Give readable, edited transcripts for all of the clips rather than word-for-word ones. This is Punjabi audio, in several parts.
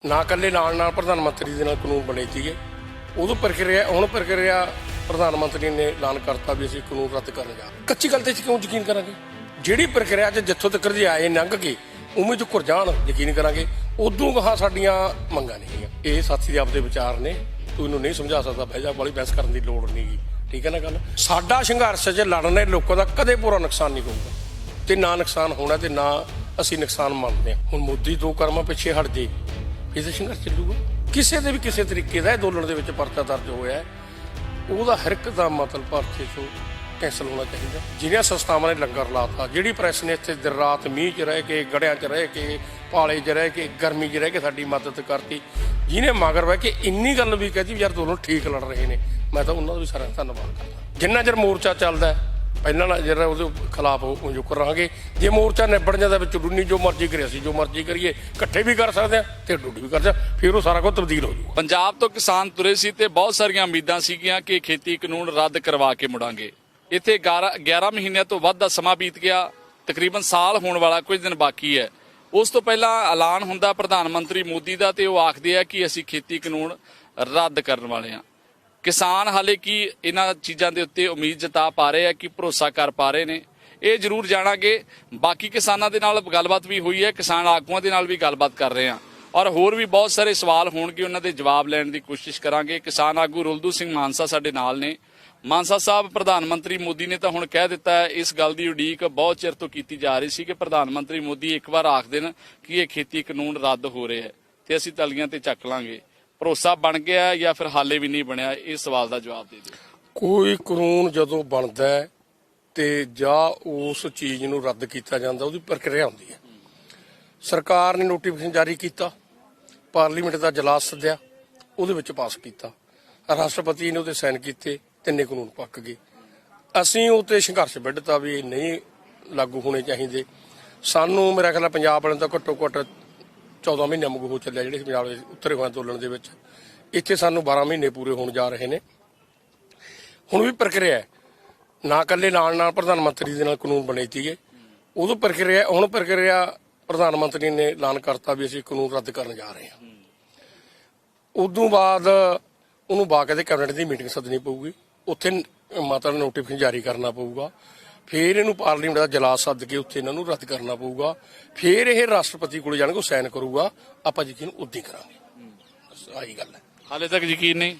ਨਾ ਇਕੱਲੇ ਨਾਲ ਪ੍ਰਧਾਨ ਮੰਤਰੀ ਦੇ ਨਾਲ ਕਾਨੂੰਨ ਬਣੇ ਸੀਗੇ। ਉਦੋਂ ਪ੍ਰਕਿਰਿਆ ਪ੍ਰਧਾਨ ਮੰਤਰੀ ਨੇ ਐਲਾਨ ਕਰਤਾ ਵੀ ਅਸੀਂ ਕਾਨੂੰਨ ਰੱਦ ਕਰਨ ਜਾ ਰਹੇ। ਕੱਚੀ ਗੱਲ ਤੇ ਕਿਉਂ ਯਕੀਨ ਕਰਾਂਗੇ? ਜਿਹੜੀ ਪ੍ਰਕਿਰਿਆ 'ਚ ਜਿੱਥੋਂ ਤੱਕ ਜੀ ਆਏ ਲੰਘ ਕੇ ਉਵੇਂ ਚ ਘੁਰ ਜਾਣ ਯਕੀਨ ਕਰਾਂਗੇ। ਉਦੋਂ ਗਾਹਾਂ ਸਾਡੀਆਂ ਮੰਗਾਂ ਨਹੀਂ ਹੈਗੀਆਂ। ਇਹ ਸਾਥੀ ਦੇ ਆਪਦੇ ਵਿਚਾਰ ਨੇ, ਤੂੰ ਇਹਨੂੰ ਨਹੀਂ ਸਮਝਾ ਸਕਦਾ। ਬਹਿਜਾ ਵਾਲੀ ਬਹਿਸ ਕਰਨ ਦੀ ਲੋੜ ਨਹੀਂ ਗੀ, ਠੀਕ ਹੈ ਨਾ ਗੱਲ। ਸਾਡਾ ਸੰਘਰਸ਼ 'ਚ ਲੜਨੇ ਲੋਕਾਂ ਦਾ ਕਦੇ ਪੂਰਾ ਨੁਕਸਾਨ ਨਹੀਂ ਹੋਊਗਾ ਤੇ ਨਾ ਨੁਕਸਾਨ ਹੋਣਾ ਤੇ ਨਾ ਅਸੀਂ ਨੁਕਸਾਨ ਮੰਨਦੇ ਹਾਂ। ਹੁਣ ਮੋਦੀ ਦੋ ਕਰਮਾਂ ਪਿੱਛੇ ਹਟ ਜੇ ਇਹਦਾ ਸੰਘਰਸ਼ ਚੱਲੂਗਾ। ਕਿਸੇ ਦੇ ਵੀ ਕਿਸੇ ਤਰੀਕੇ ਦਾ ਅੰਦੋਲਨ ਦੇ ਵਿੱਚ ਪਰਚਾ ਦਰਜ ਹੋਇਆ ਉਹਦਾ ਹਰ ਇੱਕ ਦਾ ਮਤਲਬ ਪਰਚੇ ਚੋਂ ਕੈਂਸਲ ਹੋਣਾ ਚਾਹੀਦਾ। ਜਿਹੜੀਆਂ ਸੰਸਥਾਵਾਂ ਨੇ ਲੰਗਰ ਲਾਤਾ, ਜਿਹੜੀ ਪ੍ਰੈਸ ਨੇ ਇੱਥੇ ਦਿਨ ਰਾਤ ਮੀਂਹ 'ਚ ਰਹਿ ਕੇ, ਗੜਿਆਂ 'ਚ ਰਹਿ ਕੇ, ਪਾਲੇ 'ਚ ਰਹਿ ਕੇ, ਗਰਮੀ 'ਚ ਰਹਿ ਕੇ ਸਾਡੀ ਮਦਦ ਕਰਤੀ, ਜਿਹਨੇ ਮਗਰ ਬਹਿ ਕੇ ਇੰਨੀ ਗੱਲ ਵੀ ਕਹਤੀ ਵੀ ਯਾਰ ਦੋਨੋਂ ਠੀਕ ਲੜ ਰਹੇ ਨੇ, ਮੈਂ ਤਾਂ ਉਹਨਾਂ ਦਾ ਵੀ ਸਾਰਾ ਧੰਨਵਾਦ ਕਰਦਾ। ਜਿੰਨਾ ਚਿਰ ਮੋਰਚਾ ਚੱਲਦਾ ਪਹਿਲਾਂ ਨਾਲ ਜਿਹੜਾ ਉਹਦੇ ਖਿਲਾਫ ਉਹ ਕਰਾਂਗੇ। ਜੇ ਮੋਰਚਾ ਨਿਬੜ ਜਾਂਦਾ ਵਿੱਚ ਡੁੰਨੀ ਜੋ ਮਰਜ਼ੀ ਕਰੇ, ਅਸੀਂ ਜੋ ਮਰਜ਼ੀ ਕਰੀਏ, ਇਕੱਠੇ ਵੀ ਕਰ ਸਕਦੇ ਹਾਂ ਤੇ ਡੁੱਡੀ ਵੀ ਕਰ ਸਕਦੇ, ਫਿਰ ਉਹ ਸਾਰਾ ਕੁਝ ਤਬਦੀਲ ਹੋ ਜਾਊਗਾ। ਪੰਜਾਬ ਤੋਂ ਕਿਸਾਨ ਤੁਰੇ ਸੀ ਤੇ ਬਹੁਤ ਸਾਰੀਆਂ ਉਮੀਦਾਂ ਸੀਗੀਆਂ ਕਿ ਖੇਤੀ ਕਾਨੂੰਨ ਰੱਦ ਕਰਵਾ ਕੇ ਮੁੜਾਂਗੇ। ਇੱਥੇ 11 ਮਹੀਨਿਆਂ ਤੋਂ ਵੱਧ ਦਾ ਸਮਾਂ ਬੀਤ ਗਿਆ, ਤਕਰੀਬਨ ਸਾਲ ਹੋਣ ਵਾਲਾ ਕੁਝ ਦਿਨ ਬਾਕੀ ਹੈ। ਉਸ ਤੋਂ ਪਹਿਲਾਂ ਐਲਾਨ ਹੁੰਦਾ ਪ੍ਰਧਾਨ ਮੰਤਰੀ ਮੋਦੀ ਦਾ ਤੇ ਉਹ ਆਖਦੇ ਆ ਕਿ ਅਸੀਂ ਖੇਤੀ ਕਾਨੂੰਨ ਰੱਦ ਕਰਨ ਵਾਲੇ ਹਾਂ। ਕਿਸਾਨ ਹਾਲੇ ਕੀ ਇਹਨਾਂ ਚੀਜ਼ਾਂ ਦੇ ਉੱਤੇ ਉਮੀਦ ਜਤਾ ਪਾ ਰਹੇ ਆ ਕਿ ਭਰੋਸਾ ਕਰ ਪਾ ਰਹੇ ਨੇ, ਇਹ ਜ਼ਰੂਰ ਜਾਣਾਂਗੇ। ਬਾਕੀ ਕਿਸਾਨਾਂ ਦੇ ਨਾਲ ਗੱਲਬਾਤ ਵੀ ਹੋਈ ਹੈ, ਕਿਸਾਨ ਆਗੂਆਂ ਦੇ ਨਾਲ ਵੀ ਗੱਲਬਾਤ ਕਰ ਰਹੇ ਹਾਂ ਔਰ ਹੋਰ ਵੀ ਬਹੁਤ ਸਾਰੇ ਸਵਾਲ ਹੋਣਗੇ, ਉਹਨਾਂ ਦੇ ਜਵਾਬ ਲੈਣ ਦੀ ਕੋਸ਼ਿਸ਼ ਕਰਾਂਗੇ। ਕਿਸਾਨ ਆਗੂ ਰੁਲਦੂ ਸਿੰਘ ਮਾਨਸਾ ਸਾਡੇ ਨਾਲ ਨੇ। ਮਾਨਸਾ ਸਾਹਿਬ, ਪ੍ਰਧਾਨ ਮੰਤਰੀ ਮੋਦੀ ਨੇ ਤਾਂ ਹੁਣ ਕਹਿ ਦਿੱਤਾ ਹੈ, ਇਸ ਗੱਲ ਦੀ ਉਡੀਕ ਬਹੁਤ ਚਿਰ ਤੋਂ ਕੀਤੀ ਜਾ ਰਹੀ ਸੀ ਕਿ ਪ੍ਰਧਾਨ ਮੰਤਰੀ ਮੋਦੀ ਇੱਕ ਵਾਰ ਆਖ ਦੇਣ ਕਿ ਇਹ ਖੇਤੀ ਕਾਨੂੰਨ ਰੱਦ ਹੋ ਰਿਹਾ ਹੈ ਤੇ ਅਸੀਂ ਤਲੀਆਂ ਤੇ ਚੱਕ ਲਾਂਗੇ। ਭਰੋਸਾ ਬਣ ਗਿਆ ਜਾਂ ਫਿਰ ਹਾਲੇ ਵੀ ਨਹੀਂ ਬਣਿਆ? ਇਸ ਸਵਾਲ ਦਾ ਜਵਾਬ ਦੇ ਦਿਓ। ਕੋਈ ਕਾਨੂੰਨ ਜਦੋਂ ਬਣਦਾ ਤੇ ਜਾਂ ਉਸ ਚੀਜ਼ ਨੂੰ ਰੱਦ ਕੀਤਾ ਜਾਂਦਾ ਉਹਦੀ ਪ੍ਰਕਿਰਿਆ ਹੁੰਦੀ ਹੈ। ਸਰਕਾਰ ਨੇ ਨੋਟੀਫਿਕੇਸ਼ਨ ਜਾਰੀ ਕੀਤਾ, ਪਾਰਲੀਮੈਂਟ ਦਾ ਇਜਲਾਸ ਸੱਦਿਆ, ਉਹਦੇ ਵਿੱਚ ਪਾਸ ਕੀਤਾ, ਰਾਸ਼ਟਰਪਤੀ ਨੇ ਉਹਦੇ ਸਾਈਨ ਕੀਤੇ, ਤਿੰਨੇ ਕਾਨੂੰਨ ਪੱਕ ਗਏ। ਅਸੀਂ ਉਹ ਤੇ ਸੰਘਰਸ਼ ਵਿੱਢਤਾ ਵੀ ਇਹ ਨਹੀਂ ਲਾਗੂ ਹੋਣੇ ਚਾਹੀਦੇ। ਸਾਨੂੰ ਮੇਰਾ ਖਿਆਲ ਪੰਜਾਬ ਵਾਲਿਆਂ ਦਾ ਘੱਟੋ ਘੱਟ 14 ਮਹੀਨੇ ਵਾਂਗੂ ਹੋ ਚੱਲਿਆ ਜਿਹੜੇ ਪੰਜਾਬ ਦੇ ਉੱਤਰੇ ਹੋਏ ਅੰਦੋਲਨ ਦੇ ਵਿੱਚ। ਇੱਥੇ ਸਾਨੂੰ 12 ਮਹੀਨੇ ਪੂਰੇ ਹੋਣ ਜਾ ਰਹੇ ਨੇ। ਹੁਣ ਵੀ ਪ੍ਰਕਿਰਿਆ ਨਾ ਇਕੱਲੇ ਨਾਲ ਪ੍ਰਧਾਨ ਮੰਤਰੀ ਦੇ ਨਾਲ ਕਾਨੂੰਨ ਬਣੇ ਸੀਗੇ। ਉਦੋਂ ਪ੍ਰਕਿਰਿਆ ਪ੍ਰਧਾਨ ਮੰਤਰੀ ਨੇ ਐਲਾਨ ਕਰਤਾ ਵੀ ਅਸੀਂ ਕਾਨੂੰਨ ਰੱਦ ਕਰਨ ਜਾ ਰਹੇ ਹਾਂ। ਉਦੋਂ ਬਾਅਦ ਉਹਨੂੰ ਬਾਕਾਇਦੇ ਕੈਬਨਿਟ ਦੀ ਮੀਟਿੰਗ ਸੱਦਣੀ ਪਊਗੀ, ਉੱਥੇ ਮਤਲਬ ਨੋਟੀਫਿਕੇਸ਼ਨ ਜਾਰੀ ਕਰਨਾ ਪਊਗਾ, ਫਿਰ ਇਹਨੂੰ ਪਾਰਲੀਮੈਂਟ ਦਾ ਇਜਲਾਸ ਸੱਦ ਕੇ ਉੱਥੇ ਇਹਨਾਂ ਨੂੰ ਰੱਦ ਕਰਨਾ ਪਊਗਾ, ਫਿਰ ਇਹ ਰਾਸ਼ਟਰਪਤੀ ਕੋਲ ਜਾਣਗੇ, ਉਹ ਸਾਈਨ ਕਰੂਗਾ, ਆਪਾਂ ਯਕੀਨ ਉਦੋਂ ਕਰਾਂਗੇ। ਆਹੀ ਗੱਲ ਹੈ। ਹਾਲੇ ਤੱਕ ਯਕੀਨ ਨਹੀਂ।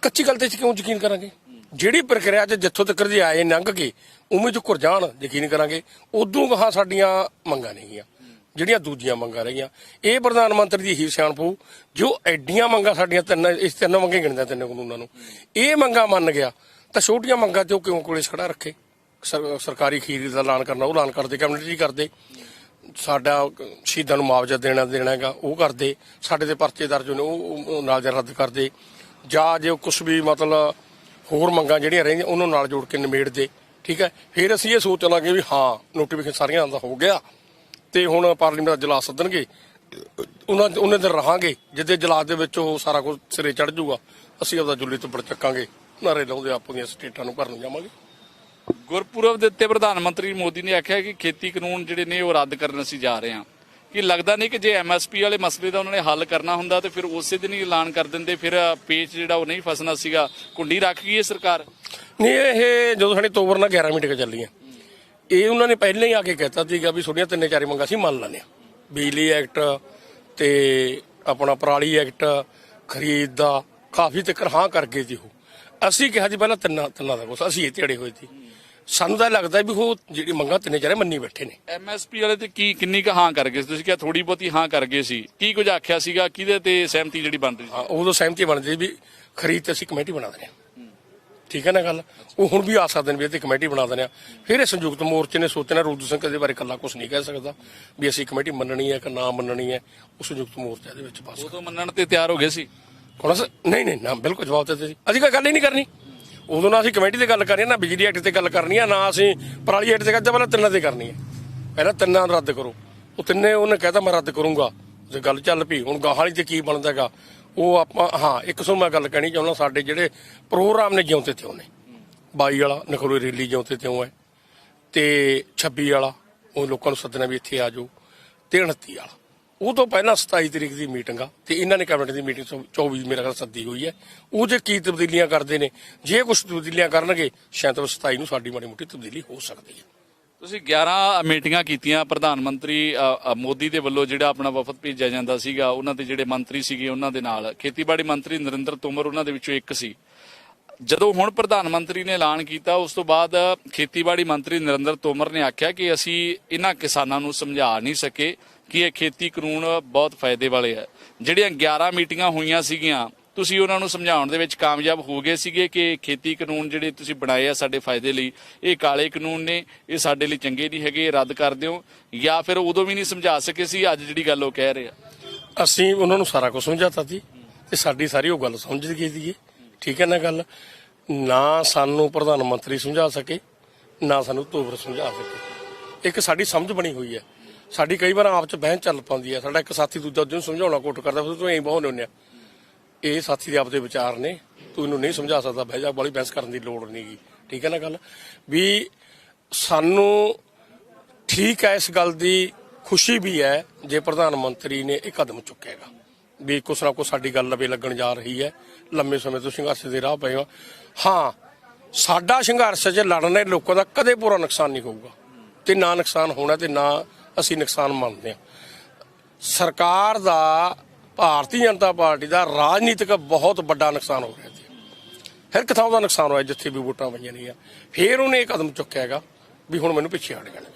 ਕੱਚੀ ਗੱਲ ਤੇ ਕਿਉਂ ਯਕੀਨ ਕਰਾਂਗੇ? ਜਿਹੜੀ ਪ੍ਰਕਿਰਿਆ 'ਚ ਜਿੱਥੋਂ ਤੱਕ ਜੀ ਆਏ ਲੰਘ ਕੇ ਉਵੇਂ ਚ ਘੁਰ ਜਾਣ ਯਕੀਨ ਕਰਾਂਗੇ। ਉਦੋਂ ਗਾਹਾਂ ਸਾਡੀਆਂ ਮੰਗਾਂ ਨਹੀਂ ਹੈਗੀਆਂ, ਜਿਹੜੀਆਂ ਦੂਜੀਆਂ ਮੰਗਾਂ ਰਹੀਆਂ। ਇਹ ਪ੍ਰਧਾਨ ਮੰਤਰੀ ਦੀ ਹੀ ਸਿਆਣਪ ਹੋਊ ਜੋ ਐਡੀਆਂ ਮੰਗਾਂ ਸਾਡੀਆਂ ਤਿੰਨ ਮੰਗਾਂ ਗਿਣਦਾ, ਤਿੰਨ ਕਾਨੂੰਨਾਂ ਨੂੰ ਇਹ ਮੰਗਾਂ ਮੰਨ ਗਿਆ ਤਾਂ ਛੋਟੀਆਂ ਮੰਗਾਂ 'ਚ ਉਹ ਕਿਉਂ ਕੋਲੇ ਖੜਾ ਰੱਖੇ? ਸਰਕਾਰੀ ਖਰੀਦ ਦਾ ਐਲਾਨ ਕਰਨਾ, ਉਹ ਐਲਾਨ ਕਰਦੇ, ਕੈਬਨਿਟ ਹੀ ਕਰਦੇ। ਸਾਡਾ ਸ਼ਹੀਦਾਂ ਨੂੰ ਮੁਆਵਜ਼ਾ ਦੇਣਾ ਹੈਗਾ, ਉਹ ਕਰਦੇ। ਸਾਡੇ ਦੇ ਪਰਚੇ ਦਰਜ ਨੇ ਉਹ ਨਾਲ ਰੱਦ ਕਰਦੇ, ਜਾਂ ਜੇ ਕੁਛ ਵੀ ਮਤਲਬ ਹੋਰ ਮੰਗਾਂ ਜਿਹੜੀਆਂ ਰਹਿੰਦੀਆਂ ਉਹਨਾਂ ਨਾਲ ਜੋੜ ਕੇ ਨਿਬੇੜਦੇ, ਠੀਕ ਹੈ। ਫਿਰ ਅਸੀਂ ਇਹ ਸੋਚ ਲਾਂਗੇ ਵੀ ਹਾਂ ਨੋਟੀਫਿਕੇਸ਼ਨ ਸਾਰੀਆਂ ਦਾ ਹੋ ਗਿਆ ਤੇ ਹੁਣ ਪਾਰਲੀਮੈਂਟ ਦਾ ਇਜਲਾਸ ਸੱਦਣਗੇ, ਉਹਨਾਂ ਦਿਨ ਰਹਾਂਗੇ ਜਿੱਦੇ ਇਜਲਾਸ ਦੇ ਵਿੱਚ ਉਹ ਸਾਰਾ ਕੁਝ ਸਿਰੇ ਚੜ ਜਾਊਗਾ। ਅਸੀਂ ਆਪਦਾ ਜੁੱਲੀ ਤੋਂ ਚੱਕਾਂਗੇ, ਨਾਰੇ ਲਾਉਂਦੇ ਆਪਣੀਆਂ ਸਟੇਟਾਂ ਨੂੰ ਭਰਨ ਜਾਵਾਂਗੇ। ਗੁਰਪੁਰਬ ਦੇ ਉੱਤੇ ਪ੍ਰਧਾਨ ਮੰਤਰੀ ਮੋਦੀ ਨੇ ਆਖਿਆ ਕਿ ਖੇਤੀ ਕਾਨੂੰਨ ਜਿਹੜੇ ਨੇ ਉਹ ਰੱਦ ਕਰਨ ਅਸੀਂ ਜਾ ਰਹੇ ਹਾਂ। ਕਿ ਲੱਗਦਾ ਨਹੀਂ ਕਿ ਜੇ MSP ਵਾਲੇ ਮਸਲੇ ਦਾ ਉਹਨਾਂ ਨੇ ਹੱਲ ਕਰਨਾ ਹੁੰਦਾ ਤੇ ਫਿਰ ਉਸੇ ਦਿਨ ਹੀ ਐਲਾਨ ਕਰ ਦਿੰਦੇ, ਫਿਰ ਪੇਚ ਜਿਹੜਾ ਉਹ ਨਹੀਂ ਫਸਣਾ ਸੀਗਾ। ਕੁੰਡੀ ਰੱਖ ਗਈ ਹੈ ਸਰਕਾਰ। ਨਹੀਂ, ਇਹ ਜਦੋਂ ਸਾਡੀ ਅਕਤੂਬਰ ਨਾਲ 11 ਮੀਟਿੰਗਾਂ ਚੱਲੀਆਂ, ਇਹ ਉਹਨਾਂ ਨੇ ਪਹਿਲਾਂ ਹੀ ਆ ਕੇ ਕਹਿਤਾ ਸੀਗਾ ਵੀ ਤੁਹਾਡੀਆਂ ਤਿੰਨੇ ਚਾਰੇ ਮੰਗਾਂ ਅਸੀਂ ਮੰਨ ਲੈਂਦੇ ਹਾਂ। ਬਿਜਲੀ ਐਕਟ ਤੇ ਆਪਣਾ ਪਰਾਲੀ ਐਕਟ, ਖਰੀਦ ਦਾ ਕਾਫੀ ਤੱਕ ਹਾਂ ਕਰ ਗਏ ਜੀ। ਉਹ ਅਸੀਂ ਕਿਹਾ ਜੀ ਪਹਿਲਾਂ ਤਿੰਨਾਂ ਦਾ ਕੁਛ ਅਸੀਂ ਇਹ ਝੜੇ ਹੋਏ ਸੀ। ਸਾਨੂੰ ਤਾਂ ਲੱਗਦਾ ਵੀ ਉਹ ਜਿਹੜੀ ਮੰਗਾਂ ਤਿੰਨੇ ਚਾਰੇ ਮੰਨੀ ਬੈਠੇ ਨੇ। MSP ਵਾਲੇ ਤੇ ਕਿੰਨੀ ਕੁ ਹਾਂ ਕਰ ਗਏ ਸੀ? ਤੁਸੀਂ ਕਿਹਾ ਥੋੜੀ ਬਹੁਤੀ ਹਾਂ ਕਰ ਗਏ ਸੀ, ਕੀ ਕੁਝ ਆਖਿਆ ਸੀਗਾ? ਕਿਹਦੇ ਤੇ ਸਹਿਮਤੀ ਜਿਹੜੀ ਬਣ ਰਹੀ ਸੀ? ਉਦੋਂ ਸਹਿਮਤੀ ਬਣਦੀ ਵੀ ਖਰੀਦ ਤੇ ਅਸੀਂ ਕਮੇਟੀ ਬਣਾ ਦਿੰਦੇ ਹਾਂ, ਠੀਕ ਹੈ ਨਾ ਗੱਲ। ਉਹ ਹੁਣ ਵੀ ਆ ਸਕਦੇ ਨੇ ਵੀ ਇਹਦੀ ਕਮੇਟੀ ਬਣਾ ਦਿੰਦੇ ਆ। ਫਿਰ ਇਹ ਸੰਯੁਕਤ ਮੋਰਚੇ ਨੇ ਸੋਚਣਾ, ਰੁਲਦੂ ਸਿੰਘ ਦੇ ਬਾਰੇ ਇਕੱਲਾ ਕੁਝ ਨਹੀਂ ਕਹਿ ਸਕਦਾ ਵੀ ਅਸੀਂ ਕਮੇਟੀ ਮੰਨਣੀ ਹੈ ਕਿ ਨਾ ਮੰਨਣੀ ਹੈ। ਉਹ ਸੰਯੁਕਤ ਮੋਰਚੇ ਦੇ ਵਿੱਚ ਪਾਸ ਉਦੋਂ ਮੰਨਣ ਤੇ ਤਿਆਰ ਹੋ ਗਏ ਸੀ। ਹੁਣ ਨਹੀਂ ਨਾ ਬਿਲਕੁਲ ਜਵਾਬ ਦਿੱਤੇ ਸੀ। ਅਸੀਂ ਕੋਈ ਗੱਲ ਹੀ ਨਹੀਂ ਕਰਨੀ। ਉਦੋਂ ਨਾ ਅਸੀਂ ਕਮੇਟੀ ਤੇ ਗੱਲ ਕਰਨੀ, ਨਾ ਬਿਜਲੀ ਐਕਟ ਤੇ ਗੱਲ ਕਰਨੀ ਹੈ, ਨਾ ਅਸੀਂ ਪਰਾਲੀ ਐਕਟ ਤੇ ਕਰਦੇ, ਪਹਿਲਾਂ ਤਿੰਨਾਂ ਤੇ ਕਰਨੀ ਹੈ। ਪਹਿਲਾਂ ਤਿੰਨਾਂ ਨੂੰ ਰੱਦ ਕਰੋ। ਉਹ ਤਿੰਨੇ ਉਹਨੇ ਕਹਿਤਾ ਮੈਂ ਰੱਦ ਕਰੂੰਗਾ, ਜੇ ਗੱਲ ਚੱਲ ਪਈ। ਹੁਣ ਗਾਹਾਂ ਵਾਲੀ ਤੇ ਕੀ ਬਣਦਾ ਹੈਗਾ ਉਹ ਆਪਾਂ ਹਾਂ ਇੱਕ ਸੋ ਮੈਂ ਗੱਲ ਕਹਿਣੀ ਚਾਹੁੰਦਾ, ਸਾਡੇ ਜਿਹੜੇ ਪ੍ਰੋਗਰਾਮ ਨੇ ਜਿਉਂਤੇ ਤੇ ਉਹਨੇ 22 ਵਾਲਾ ਨਖਰੋ ਰੈਲੀ ਜਿਉਂਤੇ ਤੇ ਉਹ ਹੈ ਤੇ 26 ਵਾਲਾ ਉਹ ਲੋਕਾਂ ਨੂੰ ਸੱਦਣਾ ਵੀ ਇੱਥੇ ਆ ਜਾਓ, ਤੇ 29 ਵਾਲਾ ਉਹ ਤੋਂ ਪਹਿਲਾਂ 27 ਤਰੀਕ ਦੀ ਮੀਟਿੰਗ ਆ ਤੇ ਇਹਨਾਂ ਨੇ ਕੈਬਨਿਟ ਦੀ ਮੀਟਿੰਗ 24 ਮੇਰਾ ਖਿਆਲ ਸੱਦੀ ਹੋਈ ਹੈ। ਉਹ ਜੇ ਕੀ ਤਬਦੀਲੀਆਂ ਕਰਦੇ ਨੇ, ਜੇ ਕੁਝ ਤਬਦੀਲੀਆਂ ਕਰਨਗੇ ਸ਼ਾਇਦ 27 ਨੂੰ ਸਾਡੀ ਮਾੜੀ ਮੋਟੀ ਤਬਦੀਲੀ ਹੋ ਸਕਦੀ ਹੈ। ਤੁਸੀਂ 11 ਮੀਟਿੰਗਾਂ ਕੀਤੀਆਂ, ਪ੍ਰਧਾਨ ਮੰਤਰੀ ਮੋਦੀ ਦੇ ਵੱਲੋਂ ਜਿਹੜਾ ਆਪਣਾ ਵਫਦ ਭੇਜਿਆ ਜਾਂਦਾ ਸੀਗਾ, ਉਹਨਾਂ ਦੇ ਜਿਹੜੇ ਮੰਤਰੀ ਸੀਗੇ ਉਹਨਾਂ ਦੇ ਨਾਲ ਖੇਤੀਬਾੜੀ ਮੰਤਰੀ ਨਰਿੰਦਰ ਤੋਮਰ ਉਹਨਾਂ ਦੇ ਵਿੱਚੋਂ ਇੱਕ ਸੀ। ਜਦੋਂ ਹੁਣ ਪ੍ਰਧਾਨ ਮੰਤਰੀ ਨੇ ਐਲਾਨ ਕੀਤਾ ਉਸ ਤੋਂ ਬਾਅਦ ਖੇਤੀਬਾੜੀ ਮੰਤਰੀ ਨਰਿੰਦਰ ਤੋਮਰ ਨੇ ਆਖਿਆ ਕਿ ਅਸੀਂ ਇਹਨਾਂ ਕਿਸਾਨਾਂ ਨੂੰ ਸਮਝਾ ਨਹੀਂ ਸਕੇ ਕਿ ਇਹ ਖੇਤੀ ਕਾਨੂੰਨ ਬਹੁਤ ਫਾਇਦੇ ਵਾਲੇ ਆ। ਜਿਹੜੀਆਂ 11 ਮੀਟਿੰਗਾਂ ਹੋਈਆਂ ਸੀਗੀਆਂ, ਤੁਸੀਂ ਉਹਨਾਂ ਨੂੰ ਸਮਝਾਉਣ ਦੇ ਵਿੱਚ ਕਾਮਯਾਬ ਹੋ ਗਏ ਸੀਗੇ ਕਿ ਖੇਤੀ ਕਾਨੂੰਨ ਜਿਹੜੇ ਤੁਸੀਂ ਬਣਾਏ ਆ ਸਾਡੇ ਫਾਇਦੇ ਲਈ, ਇਹ ਕਾਲੇ ਕਾਨੂੰਨ ਨੇ, ਇਹ ਸਾਡੇ ਲਈ ਚੰਗੇ ਨਹੀਂ ਹੈਗੇ, ਇਹ ਰੱਦ ਕਰ ਦਿਓ, ਜਾਂ ਫਿਰ ਉਦੋਂ ਵੀ ਨਹੀਂ ਸਮਝਾ ਸਕੇ ਸੀ, ਅੱਜ ਜਿਹੜੀ ਗੱਲ ਉਹ ਕਹਿ ਰਹੇ ਆ? ਅਸੀਂ ਉਹਨਾਂ ਨੂੰ ਸਾਰਾ ਕੁਝ ਸਮਝਾਤਾ ਸੀ ਤੇ ਸਾਡੀ ਸਾਰੀ ਉਹ ਗੱਲ ਸਮਝ ਗਈ ਸੀ। ਠੀਕ ਹੈ ਨਾ ਗੱਲ, ਨਾ ਸਾਨੂੰ ਪ੍ਰਧਾਨ ਮੰਤਰੀ ਸਮਝਾ ਸਕੇ, ਨਾ ਸਾਨੂੰ ਤੋਮਰ ਸਮਝਾ ਸਕੇ। ਇੱਕ ਸਾਡੀ ਸਮਝ ਬਣੀ ਹੋਈ ਹੈ। ਸਾਡੀ ਕਈ ਵਾਰ ਆਪ ਚ ਬਹਿਨ ਚੱਲ ਪਾਉਂਦੀ ਹੈ। ਸਾਡਾ ਇੱਕ ਸਾਥੀ ਦੂਜਾ ਨੂੰ ਸਮਝਾਉਣਾ ਕੋਟ ਕਰਦਾ, ਫਿਰ ਤੂੰ ਐਂ ਬਹੁਤ ਹੁੰਦੇ ਆ। ਇਹ ਸਾਥੀ ਦੇ ਆਪਦੇ ਵਿਚਾਰ ਨੇ, ਤੂੰ ਇਹਨੂੰ ਨਹੀਂ ਸਮਝਾ ਸਕਦਾ, ਬਹਿ ਜਾ, ਬਾਲੀ ਬਹਿਸ ਕਰਨ ਦੀ ਲੋੜ ਨਹੀਂ ਗੀ। ਠੀਕ ਹੈ ਨਾ ਗੱਲ ਵੀ, ਸਾਨੂੰ ਠੀਕ ਹੈ, ਇਸ ਗੱਲ ਦੀ ਖੁਸ਼ੀ ਵੀ ਹੈ ਜੇ ਪ੍ਰਧਾਨ ਮੰਤਰੀ ਨੇ ਇਹ ਕਦਮ ਚੁੱਕੇਗਾ ਵੀ ਕੁਛ ਨਾ ਕੁਛ ਸਾਡੀ ਗੱਲ ਲਵੇ ਲੱਗਣ ਜਾ ਰਹੀ ਹੈ। ਲੰਮੇ ਸਮੇਂ ਤੋਂ ਸੰਘਰਸ਼ ਦੇ ਰਾਹ ਪਏ ਹੋ। ਹਾਂ, ਸਾਡਾ ਸੰਘਰਸ਼ 'ਚ ਲੜਨੇ ਲੋਕਾਂ ਦਾ ਕਦੇ ਪੂਰਾ ਨੁਕਸਾਨ ਨਹੀਂ ਹੋਊਗਾ ਤੇ ਨਾ ਨੁਕਸਾਨ ਹੋਣਾ ਤੇ ਨਾ ਅਸੀਂ ਨੁਕਸਾਨ ਮੰਨਦੇ ਹਾਂ। ਸਰਕਾਰ ਦਾ, ਭਾਰਤੀ ਜਨਤਾ ਪਾਰਟੀ ਦਾ ਰਾਜਨੀਤਿਕ ਬਹੁਤ ਵੱਡਾ ਨੁਕਸਾਨ ਹੋ ਰਿਹਾ ਸੀ। ਹਰ ਇੱਕ ਥਾਂ ਦਾ ਨੁਕਸਾਨ ਹੋਇਆ ਜਿੱਥੇ ਵੀ ਵੋਟਾਂ ਪਈਆਂ ਨਹੀਂ ਆ। ਫਿਰ ਉਹਨੇ ਇਹ ਕਦਮ ਚੁੱਕਿਆ ਹੈਗਾ ਵੀ ਹੁਣ ਮੈਨੂੰ ਪਿੱਛੇ ਹਟ ਜਾਣਗੇ।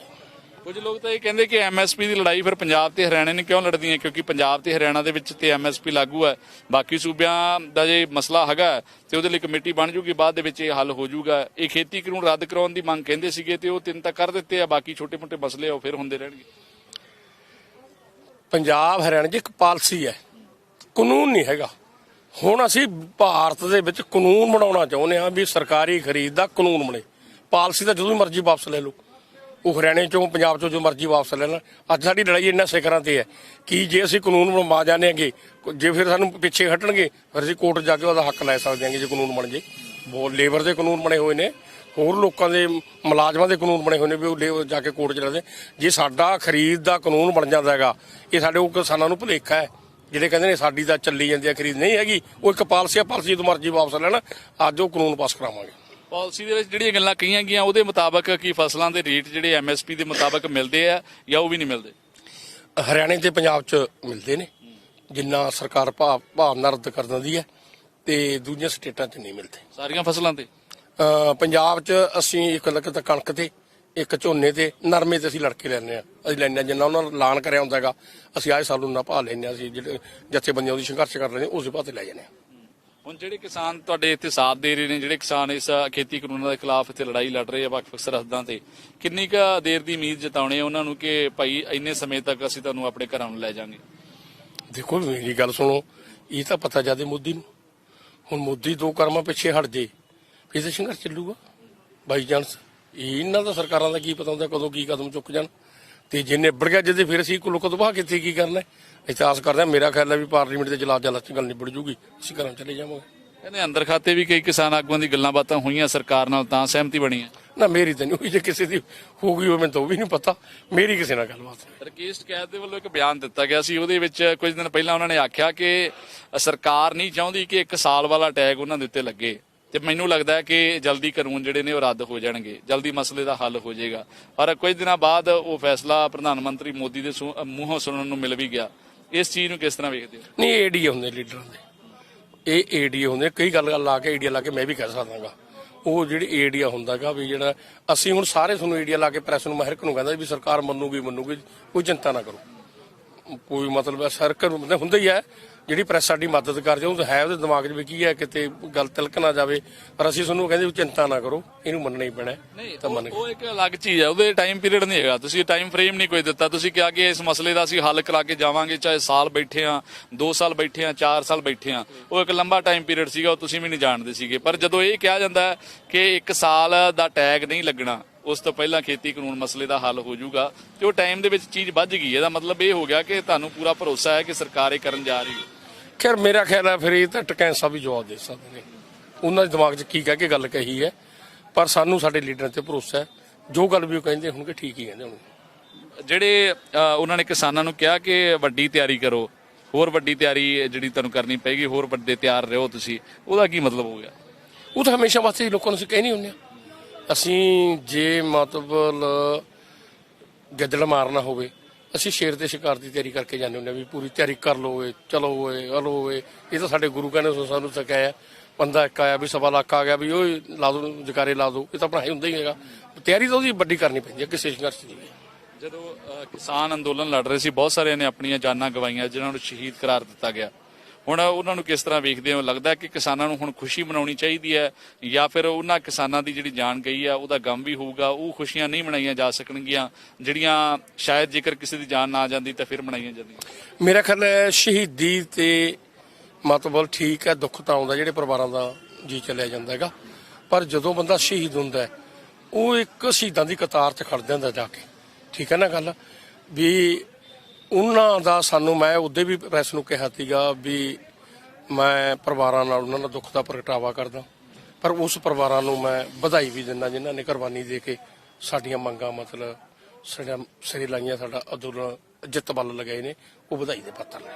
ਕੁਝ ਲੋਕ ਤਾਂ ਇਹ ਕਹਿੰਦੇ ਕਿ ਐਮਐਸਪੀ ਦੀ ਲੜਾਈ ਫਿਰ ਪੰਜਾਬ ਤੇ ਹਰਿਆਣੇ ਨੇ ਕਿਉਂ ਲੜਦੀ ਹੈ, ਕਿਉਂਕਿ ਪੰਜਾਬ ਤੇ ਹਰਿਆਣਾ ਦੇ ਵਿੱਚ ਤੇ ਐਮਐਸਪੀ ਲਾਗੂ ਹੈ, ਬਾਕੀ ਸੂਬਿਆਂ ਦਾ ਜੇ ਮਸਲਾ ਹੈਗਾ ਤੇ ਉਹਦੇ ਲਈ ਕਮੇਟੀ ਬਣ ਜੂਗੀ, ਬਾਅਦ ਦੇ ਵਿੱਚ ਇਹ ਹੱਲ ਹੋ ਜਾਊਗਾ। ਇਹ ਖੇਤੀ ਕਾਨੂੰਨ ਰੱਦ ਕਰਾਉਣ ਦੀ ਮੰਗ ਕਹਿੰਦੇ ਸੀਗੇ ਤੇ ਉਹ 3 ਤਾਂ ਕਰ ਦਿੱਤੇ ਆ, ਬਾਕੀ ਛੋਟੇ-ਮੋਟੇ ਮਸਲੇ ਉਹ ਫਿਰ ਹੁੰਦੇ ਰਹਿਣਗੇ। ਪੰਜਾਬ ਹਰਿਆਣਾ 'ਚ ਇੱਕ ਪਾਲਿਸੀ ਹੈ, ਕਾਨੂੰਨ ਨਹੀਂ ਹੈਗਾ। ਹੁਣ ਅਸੀਂ ਭਾਰਤ ਦੇ ਵਿੱਚ ਕਾਨੂੰਨ ਬਣਾਉਣਾ ਚਾਹੁੰਦੇ ਹਾਂ ਵੀ ਸਰਕਾਰੀ ਖਰੀਦ ਦਾ ਕਾਨੂੰਨ ਬਣੇ। ਪਾਲਿਸੀ ਤਾਂ ਜਦੋਂ ਮਰਜ਼ੀ ਵਾਪਸ ਲੈ ਲਓ, ਉਹ ਹਰਿਆਣੇ ਚੋਂ ਪੰਜਾਬ ਚੋਂ ਜੋ ਮਰਜ਼ੀ ਵਾਪਸ ਲੈ ਲੈਣ। ਅੱਜ ਸਾਡੀ ਲੜਾਈ ਇਹਨਾਂ ਸਿਖਰਾਂ ਤੇ ਹੈ ਕਿ ਜੇ ਅਸੀਂ ਕਾਨੂੰਨ ਬਣਵਾ ਜਾਂਦੇ ਹਾਂਗੇ, ਜੇ ਫਿਰ ਸਾਨੂੰ ਪਿੱਛੇ ਹਟਣਗੇ ਫਿਰ ਅਸੀਂ ਕੋਰਟ ਜਾ ਕੇ ਉਹਦਾ ਹੱਕ ਲੈ ਸਕਦੇ ਹਾਂਗੇ ਜੇ ਕਾਨੂੰਨ ਬਣ ਜੇ। ਬਹੁਤ ਲੇਬਰ ਦੇ ਕਾਨੂੰਨ ਬਣੇ ਹੋਏ ਨੇ, ਹੋਰ ਲੋਕਾਂ ਦੇ ਮੁਲਾਜ਼ਮਾਂ ਦੇ ਕਾਨੂੰਨ ਬਣੇ ਹੋਏ ਨੇ ਵੀ ਉਹ ਜਾ ਕੇ ਕੋਰਟ 'ਚ ਲੜਦੇ। ਜੇ ਸਾਡਾ ਖਰੀਦ ਦਾ ਕਾਨੂੰਨ ਬਣ ਜਾਂਦਾ ਹੈਗਾ, ਇਹ ਸਾਡੇ ਉਹ ਕਿਸਾਨਾਂ ਨੂੰ ਭੁਲੇਖਾ ਹੈ ਜਿਹੜੇ ਕਹਿੰਦੇ ਨੇ ਸਾਡੀ ਤਾਂ ਚੱਲੀ ਜਾਂਦੀ ਹੈ ਖਰੀਦ, ਨਹੀਂ ਹੈਗੀ। ਉਹ ਇੱਕ ਪਾਲਿਸੀ ਆ, ਪਾਲਿਸੀ ਜਦੋਂ ਮਰਜ਼ੀ ਵਾਪਸ ਲੈਣ। ਅੱਜ ਉਹ ਕਾਨੂੰਨ ਪਾਸ ਕਰਾਵਾਂਗੇ। ਪਾਲਿਸੀ ਦੇ ਵਿੱਚ ਜਿਹੜੀਆਂ ਗੱਲਾਂ ਕਹੀਆਂ ਗਈਆਂ ਉਹਦੇ ਮੁਤਾਬਕ ਕੀ ਫਸਲਾਂ ਦੇ ਰੇਟ ਜਿਹੜੇ ਐਮਐਸਪੀ ਦੇ ਮੁਤਾਬਕ ਮਿਲਦੇ ਆ ਜਾਂ ਉਹ ਵੀ ਨਹੀਂ ਮਿਲਦੇ? ਹਰਿਆਣੇ ਤੇ ਪੰਜਾਬ 'ਚ ਮਿਲਦੇ ਨੇ, ਜਿੰਨਾ ਸਰਕਾਰ ਭਾਅ ਨਾਲ ਰੱਦ ਕਰ ਦਿੰਦੀ ਹੈ, ਤੇ ਦੂਜੀਆਂ ਸਟੇਟਾਂ 'ਚ ਨਹੀਂ ਮਿਲਦੇ। ਸਾਰੀਆਂ ਫਸਲਾਂ ਤੇ ਪੰਜਾਬ 'ਚ ਅਸੀਂ ਇੱਕ ਲੱਖ ਤਾਂ ਕਣਕ ਤੇ, ਇੱਕ ਝੋਨੇ ਤੇ, ਨਰਮੇ ਤੇ ਅਸੀਂ ਲੜ ਕੇ ਲੈਂਦੇ ਹਾਂ। ਅਸੀਂ ਲੈਂਦੇ ਹਾਂ ਜਿੰਨਾ ਉਹਨਾਂ ਨੇ ਐਲਾਨ ਕਰਿਆ ਹੁੰਦਾ ਹੈਗਾ, ਅਸੀਂ ਆਏ ਸਾਲ ਉਹਨਾਂ ਭਾਅ ਲੈਂਦੇ ਹਾਂ। ਅਸੀਂ ਜਿਹੜੇ ਜਥੇਬੰਦੀਆਂ ਉਹਦੀ ਸੰਘਰਸ਼ ਕਰ ਰਹੇ ਨੇ ਉਸੇ ਭਾਅ ਤੇ ਲੈ ਜਾਂਦੇ ਹਾਂ। ਹੁਣ ਜਿਹੜੇ ਕਿਸਾਨ ਤੁਹਾਡੇ ਇੱਥੇ ਸਾਥ ਦੇ ਰਹੇ ਨੇ, ਜਿਹੜੇ ਕਿਸਾਨ ਇਸ ਖੇਤੀ ਕਾਨੂੰਨਾਂ ਦੇ ਖਿਲਾਫ ਇੱਥੇ ਲੜਾਈ ਲੜ ਰਹੇ ਆ ਵੱਖ-ਵੱਖ ਸਰਹੱਦਾਂ ਤੇ, ਕਿੰਨੀ ਕੁ ਦੇਰ ਦੀ ਉਮੀਦ ਜਤਾਉਣੇ ਉਹਨਾਂ ਨੂੰ ਕਿ ਭਾਈ ਇੰਨੇ ਸਮੇਂ ਤੱਕ ਅਸੀਂ ਤੁਹਾਨੂੰ ਆਪਣੇ ਘਰਾਂ ਨੂੰ ਲੈ ਜਾਾਂਗੇ? ਦੇਖੋ ਮੇਰੀ ਗੱਲ ਸੁਣੋ, ਇਹ ਤਾਂ ਪਤਾ ਜਾਦੇ ਮੋਦੀ ਨੂੰ। ਹੁਣ ਮੋਦੀ 2 ਕਰਮਾਂ ਪਿੱਛੇ ਹਟ ਜੇ ਫਿਰ ਤਾਂ ਸੰਘਰਸ਼ ਚੱਲੂਗਾ ਬਾਈ ਚਾਂਸ। ਇਹਨਾਂ ਦਾ ਸਰਕਾਰਾਂ ਦਾ ਕੀ ਪਤਾ ਹੁੰਦਾ ਕਦੋਂ ਕੀ ਕਦਮ ਚੁੱਕ ਜਾਣ, ਤੇ ਜੇ ਨਿਬੜ ਗਿਆ ਜਿਹਦੇ ਫਿਰ ਅਸੀਂ ਲੋਕਾਂ ਤੋਂ ਬਾਹਰ ਕਿੱਥੇ ਕੀ ਕਰਨਾ। ਇਤਿਹਾਸ ਕਰਦੇ ਮੇਰਾ ਖਿਆਲ ਹੈ ਵੀ ਪਾਰਲੀਮੈਂਟ ਦੇ ਜਲਾਸ ਚ ਗੱਲ ਨਿਬੜ ਜੂਗੀ, ਅਸੀਂ ਘਰਾਂ ਚਲੇ ਜਾਵਾਂਗੇ। ਕਹਿੰਦੇ ਅੰਦਰ ਖਾਤੇ ਵੀ ਕਈ ਕਿਸਾਨ ਆਗੂਆਂ ਦੀ ਗੱਲਾਂ ਬਾਤਾਂ ਹੋਈਆਂ ਸਰਕਾਰ ਨਾਲ, ਤਾਂ ਸਹਿਮਤੀ ਬਣੀ ਹੈ ਨਾ। ਮੇਰੀ ਤਾਂ ਨਹੀਂ ਹੋਈ, ਜੇ ਕਿਸੇ ਦੀ ਹੋ ਗਈ ਹੋਵੇ ਮੈਨੂੰ ਤਾਂ ਉਹ ਵੀ ਨਹੀਂ ਪਤਾ। ਮੇਰੀ ਕਿਸੇ ਨਾਲ ਗੱਲਬਾਤ ਨਹੀਂ। ਰਕੇਸ਼ ਟਕੈਤ ਦੇ ਵੱਲੋਂ ਇੱਕ ਬਿਆਨ ਦਿੱਤਾ ਗਿਆ ਸੀ, ਉਹਦੇ ਵਿੱਚ ਕੁਝ ਦਿਨ ਪਹਿਲਾਂ ਉਹਨਾਂ ਨੇ ਆਖਿਆ ਕਿ ਸਰਕਾਰ ਨਹੀਂ ਚਾਹੁੰਦੀ ਕਿ 1 ਸਾਲ ਵਾਲਾ ਟੈਗ ਉਹਨਾਂ ਦੇ ਉੱਤੇ ਲੱਗੇ, ਤੇ ਮੈਨੂੰ ਲੱਗਦਾ ਹੈ ਕਿ ਜਲਦੀ ਕਾਨੂੰਨ ਜਿਹੜੇ ਨੇ ਉਹ ਰੱਦ ਹੋ ਜਾਣਗੇ, ਜਲਦੀ ਮਸਲੇ ਦਾ ਹੱਲ ਹੋ ਜਾਏਗਾ। ਪਰ ਕੁਝ ਦਿਨਾਂ ਬਾਅਦ ਉਹ ਫੈਸਲਾ ਪ੍ਰਧਾਨ ਮੰਤਰੀ ਮੋਦੀ ਦੇ ਮੂੰਹੋਂ ਸੁਣਨ ਨੂੰ ਮਿਲ ਵੀ ਗਿਆ। ਇਸ ਚੀਜ਼ ਨੂੰ ਕਿਸ ਤਰ੍ਹਾਂ ਵੇਖਦੇ ਹੋ? ਨਹੀਂ, ਏਡੀਏ ਹੁੰਦੇ ਲੀਡਰਾਂ ਦੇ, ਇਹ ਏਡੀਏ ਹੁੰਦੇ। ਕਈ ਗੱਲ ਲਾ ਕੇ ਏਡੀਆ ਲਾ ਕੇ ਮੈਂ ਵੀ ਕਹਿ ਸਕਦਾਗਾ, ਉਹ ਜਿਹੜੀ ਏਡੀਆ ਹੁੰਦਾਗਾ ਵੀ ਜਿਹੜਾ ਅਸੀਂ ਹੁਣ ਸਾਰੇ ਤੁਹਾਨੂੰ ਏਡੀਆ ਲਾ ਕੇ ਪ੍ਰੈਸ ਨੂੰ ਹਰ ਇੱਕ ਨੂੰ ਕਹਿੰਦਾ ਵੀ ਸਰਕਾਰ ਮੰਨੂਗੀ, ਕੋਈ ਚਿੰਤਾ ਨਾ ਕਰੋ। ਕੋਈ ਮਤਲਬ ਸਰਕਾਰ ਹੁੰਦਾ ਹੀ ਹੈ ਜਿਹੜੀ ਪ੍ਰੈਸ ਸਾਡੀ ਮਦਦ ਕਰ ਜਾਊ, ਹੈ ਉਹਦੇ ਦਿਮਾਗ 'ਚ ਵੀ ਕੀ ਹੈ ਕਿਤੇ ਗੱਲ ਤਿਲਕ ਨਾ ਜਾਵੇ। ਪਰ ਅਸੀਂ ਤੁਹਾਨੂੰ ਕਹਿੰਦੇ ਚਿੰਤਾ ਨਾ ਕਰੋ, ਇਹਨੂੰ ਮੰਨਣਾ ਹੀ ਪੈਣਾ। ਤਾਂ ਮੰਨ ਉਹ ਇੱਕ ਅਲੱਗ ਚੀਜ਼ ਹੈ, ਉਹਦੇ ਟਾਈਮ ਪੀਰੀਅਡ ਨਹੀਂ ਹੈਗਾ। ਤੁਸੀਂ ਟਾਈਮ ਫਰੇਮ ਨਹੀਂ ਕੋਈ ਦਿੱਤਾ। ਤੁਸੀਂ ਕਿਹਾ ਕਿ ਇਸ ਮਸਲੇ ਦਾ ਅਸੀਂ ਹੱਲ ਕਰਾ ਕੇ ਜਾਵਾਂਗੇ, ਚਾਹੇ ਸਾਲ ਬੈਠੇ ਆ, 2 ਸਾਲ ਬੈਠੇ ਆ, 4 ਸਾਲ ਬੈਠੇ ਆ। ਉਹ ਇੱਕ ਲੰਬਾ ਟਾਈਮ ਪੀਰੀਅਡ ਸੀਗਾ, ਉਹ ਤੁਸੀਂ ਵੀ ਨਹੀਂ ਜਾਣਦੇ ਸੀਗੇ। ਪਰ ਜਦੋਂ ਇਹ ਕਿਹਾ ਜਾਂਦਾ ਕਿ 1 ਸਾਲ ਦਾ ਟੈਗ ਨਹੀਂ ਲੱਗਣਾ, ਉਸ ਤੋਂ ਪਹਿਲਾਂ ਖੇਤੀ ਕਾਨੂੰਨ ਮਸਲੇ ਦਾ ਹੱਲ ਹੋ ਜਾਊਗਾ, ਤੇ ਉਹ ਟਾਈਮ ਦੇ ਵਿੱਚ ਚੀਜ਼ ਵੱਜ ਗਈ। ਇਹਦਾ ਮਤਲਬ ਇਹ ਹੋ ਗਿਆ ਕਿ ਤੁਹਾਨੂੰ ਪੂਰਾ ਭਰੋਸਾ ਹੈ ਕਿ ਸਰਕਾਰ ਇਹ ਕਰਨ ਜਾ ਰਹੀ ਹੈ। ਖੈਰ ਮੇਰਾ ਖਿਆਲ ਹੈ ਫਿਰ ਇਹ ਤਾਂ ਟਕੈਂਸਾ ਵੀ ਜਵਾਬ ਦੇ ਸਕਦੇ ਨੇ, ਉਹਨਾਂ ਦੇ ਦਿਮਾਗ 'ਚ ਕੀ ਕਹਿ ਕੇ ਗੱਲ ਕਹੀ ਹੈ। ਪਰ ਸਾਨੂੰ ਸਾਡੇ ਲੀਡਰਾਂ ਤੇ ਭਰੋਸਾ ਹੈ, ਜੋ ਗੱਲ ਵੀ ਉਹ ਕਹਿੰਦੇ ਹੋਣਗੇ ਠੀਕ ਹੀ ਕਹਿੰਦੇ ਹੋਣਗੇ। ਜਿਹੜੇ ਉਹਨਾਂ ਨੇ ਕਿਸਾਨਾਂ ਨੂੰ ਕਿਹਾ ਕਿ ਵੱਡੀ ਤਿਆਰੀ ਕਰੋ, ਹੋਰ ਵੱਡੀ ਤਿਆਰੀ ਜਿਹੜੀ ਤੁਹਾਨੂੰ ਕਰਨੀ ਪਏਗੀ, ਹੋਰ ਵੱਡੇ ਤਿਆਰ ਰਹੋ ਤੁਸੀਂ, ਉਹਦਾ ਕੀ ਮਤਲਬ ਹੋ ਗਿਆ? ਉਹ ਤਾਂ ਹਮੇਸ਼ਾ ਵਾਸਤੇ ਲੋਕਾਂ ਨੂੰ ਅਸੀਂ ਕਹਿ ਨਹੀਂ ਹੁੰਦੇ ਹਾਂ। ਅਸੀਂ ਜੇ ਮਤਲਬ ਗਿੱਦੜ ਮਾਰਨਾ ਹੋਵੇ, ਅਸੀਂ ਸ਼ੇਰ ਦੇ ਸ਼ਿਕਾਰ ਦੀ ਤਿਆਰੀ ਕਰਕੇ ਜਾਂਦੇ ਹੁੰਦੇ ਹਾਂ ਵੀ ਪੂਰੀ ਤਿਆਰੀ ਕਰ ਲਓ ਏ, ਚਲੋ ਏ, ਹਲੋ ਏ। ਇਹ ਤਾਂ ਸਾਡੇ ਗੁਰੂ ਕਹਿੰਦੇ ਸਾਨੂੰ ਸਿਖਾਇਆ। ਬੰਦਾ ਇੱਕ ਆਇਆ ਵੀ 1.25 ਲੱਖ ਆ ਗਿਆ ਵੀ ਉਹ ਲਾ ਦੋ ਜਕਾਰੇ ਲਾ ਦੋ, ਇਹ ਤਾਂ ਆਪਣਾ ਹੁੰਦਾ ਹੀ ਹੈਗਾ। ਤਿਆਰੀ ਤਾਂ ਉਹਦੀ ਵੱਡੀ ਕਰਨੀ ਪੈਂਦੀ ਹੈ ਕਿਸੇ ਸੰਘਰਸ਼ ਦੀ। ਜਦੋਂ ਕਿਸਾਨ ਅੰਦੋਲਨ ਲੜ ਰਹੇ ਸੀ, ਬਹੁਤ ਸਾਰਿਆਂ ਨੇ ਆਪਣੀਆਂ ਜਾਨਾਂ ਗਵਾਈਆਂ, ਜਿਨ੍ਹਾਂ ਨੂੰ ਸ਼ਹੀਦ ਕਰਾਰ ਦਿੱਤਾ ਗਿਆ। ਹੁਣ ਉਹਨਾਂ ਨੂੰ ਕਿਸ ਤਰ੍ਹਾਂ ਵੇਖਦੇ ਹੋ? ਲੱਗਦਾ ਕਿ ਕਿਸਾਨਾਂ ਨੂੰ ਹੁਣ ਖੁਸ਼ੀ ਮਨਾਉਣੀ ਚਾਹੀਦੀ ਹੈ, ਜਾਂ ਫਿਰ ਉਹਨਾਂ ਕਿਸਾਨਾਂ ਦੀ ਜਿਹੜੀ ਜਾਨ ਗਈ ਆ ਉਹਦਾ ਗਮ ਵੀ ਹੋਊਗਾ, ਉਹ ਖੁਸ਼ੀਆਂ ਨਹੀਂ ਮਨਾਈਆਂ ਜਾ ਸਕਣਗੀਆਂ ਜਿਹੜੀਆਂ ਸ਼ਾਇਦ ਜੇਕਰ ਕਿਸੇ ਦੀ ਜਾਨ ਨਾ ਜਾਂਦੀ ਤਾਂ ਫਿਰ ਮਨਾਈਆਂ ਜਾਂਦੀਆਂ? ਮੇਰਾ ਖਿਆਲ ਹੈ ਸ਼ਹੀਦੀ ਤੇ ਮਤਲਬ ਠੀਕ ਹੈ, ਦੁੱਖ ਤਾਂ ਆਉਂਦਾ ਜਿਹੜੇ ਪਰਿਵਾਰਾਂ ਦਾ ਜੀ ਚਲਿਆ ਜਾਂਦਾ ਹੈਗਾ, ਪਰ ਜਦੋਂ ਬੰਦਾ ਸ਼ਹੀਦ ਹੁੰਦਾ ਹੈ ਉਹ ਇੱਕ ਸ਼ਹੀਦਾਂ ਦੀ ਕਤਾਰ 'ਚ ਖੜ ਜਾਂਦਾ ਜਾ ਕੇ। ਠੀਕ ਹੈ ਨਾ ਗੱਲ ਵੀ ਉਹਨਾਂ ਦਾ ਸਾਨੂੰ, ਮੈਂ ਉਹਦੇ ਵੀ ਪ੍ਰੈਸ ਨੂੰ ਕਿਹਾ ਸੀਗਾ ਵੀ ਮੈਂ ਪਰਿਵਾਰਾਂ ਨਾਲ ਉਹਨਾਂ ਦਾ ਦੁੱਖ ਦਾ ਪ੍ਰਗਟਾਵਾ ਕਰਦਾ, ਪਰ ਉਸ ਪਰਿਵਾਰਾਂ ਨੂੰ ਮੈਂ ਵਧਾਈ ਵੀ ਦਿੰਦਾ ਜਿਨ੍ਹਾਂ ਨੇ ਕੁਰਬਾਨੀ ਦੇ ਕੇ ਸਾਡੀਆਂ ਮੰਗਾਂ ਮਤਲਬ ਸਿਰੇ ਲਾਈਆਂ, ਸਾਡਾ ਅੰਦੋਲਨ ਜਿੱਤ ਵੱਲ ਲਗਾਏ ਨੇ, ਉਹ ਵਧਾਈ ਦੇ ਪਾਤਰ ਨੇ।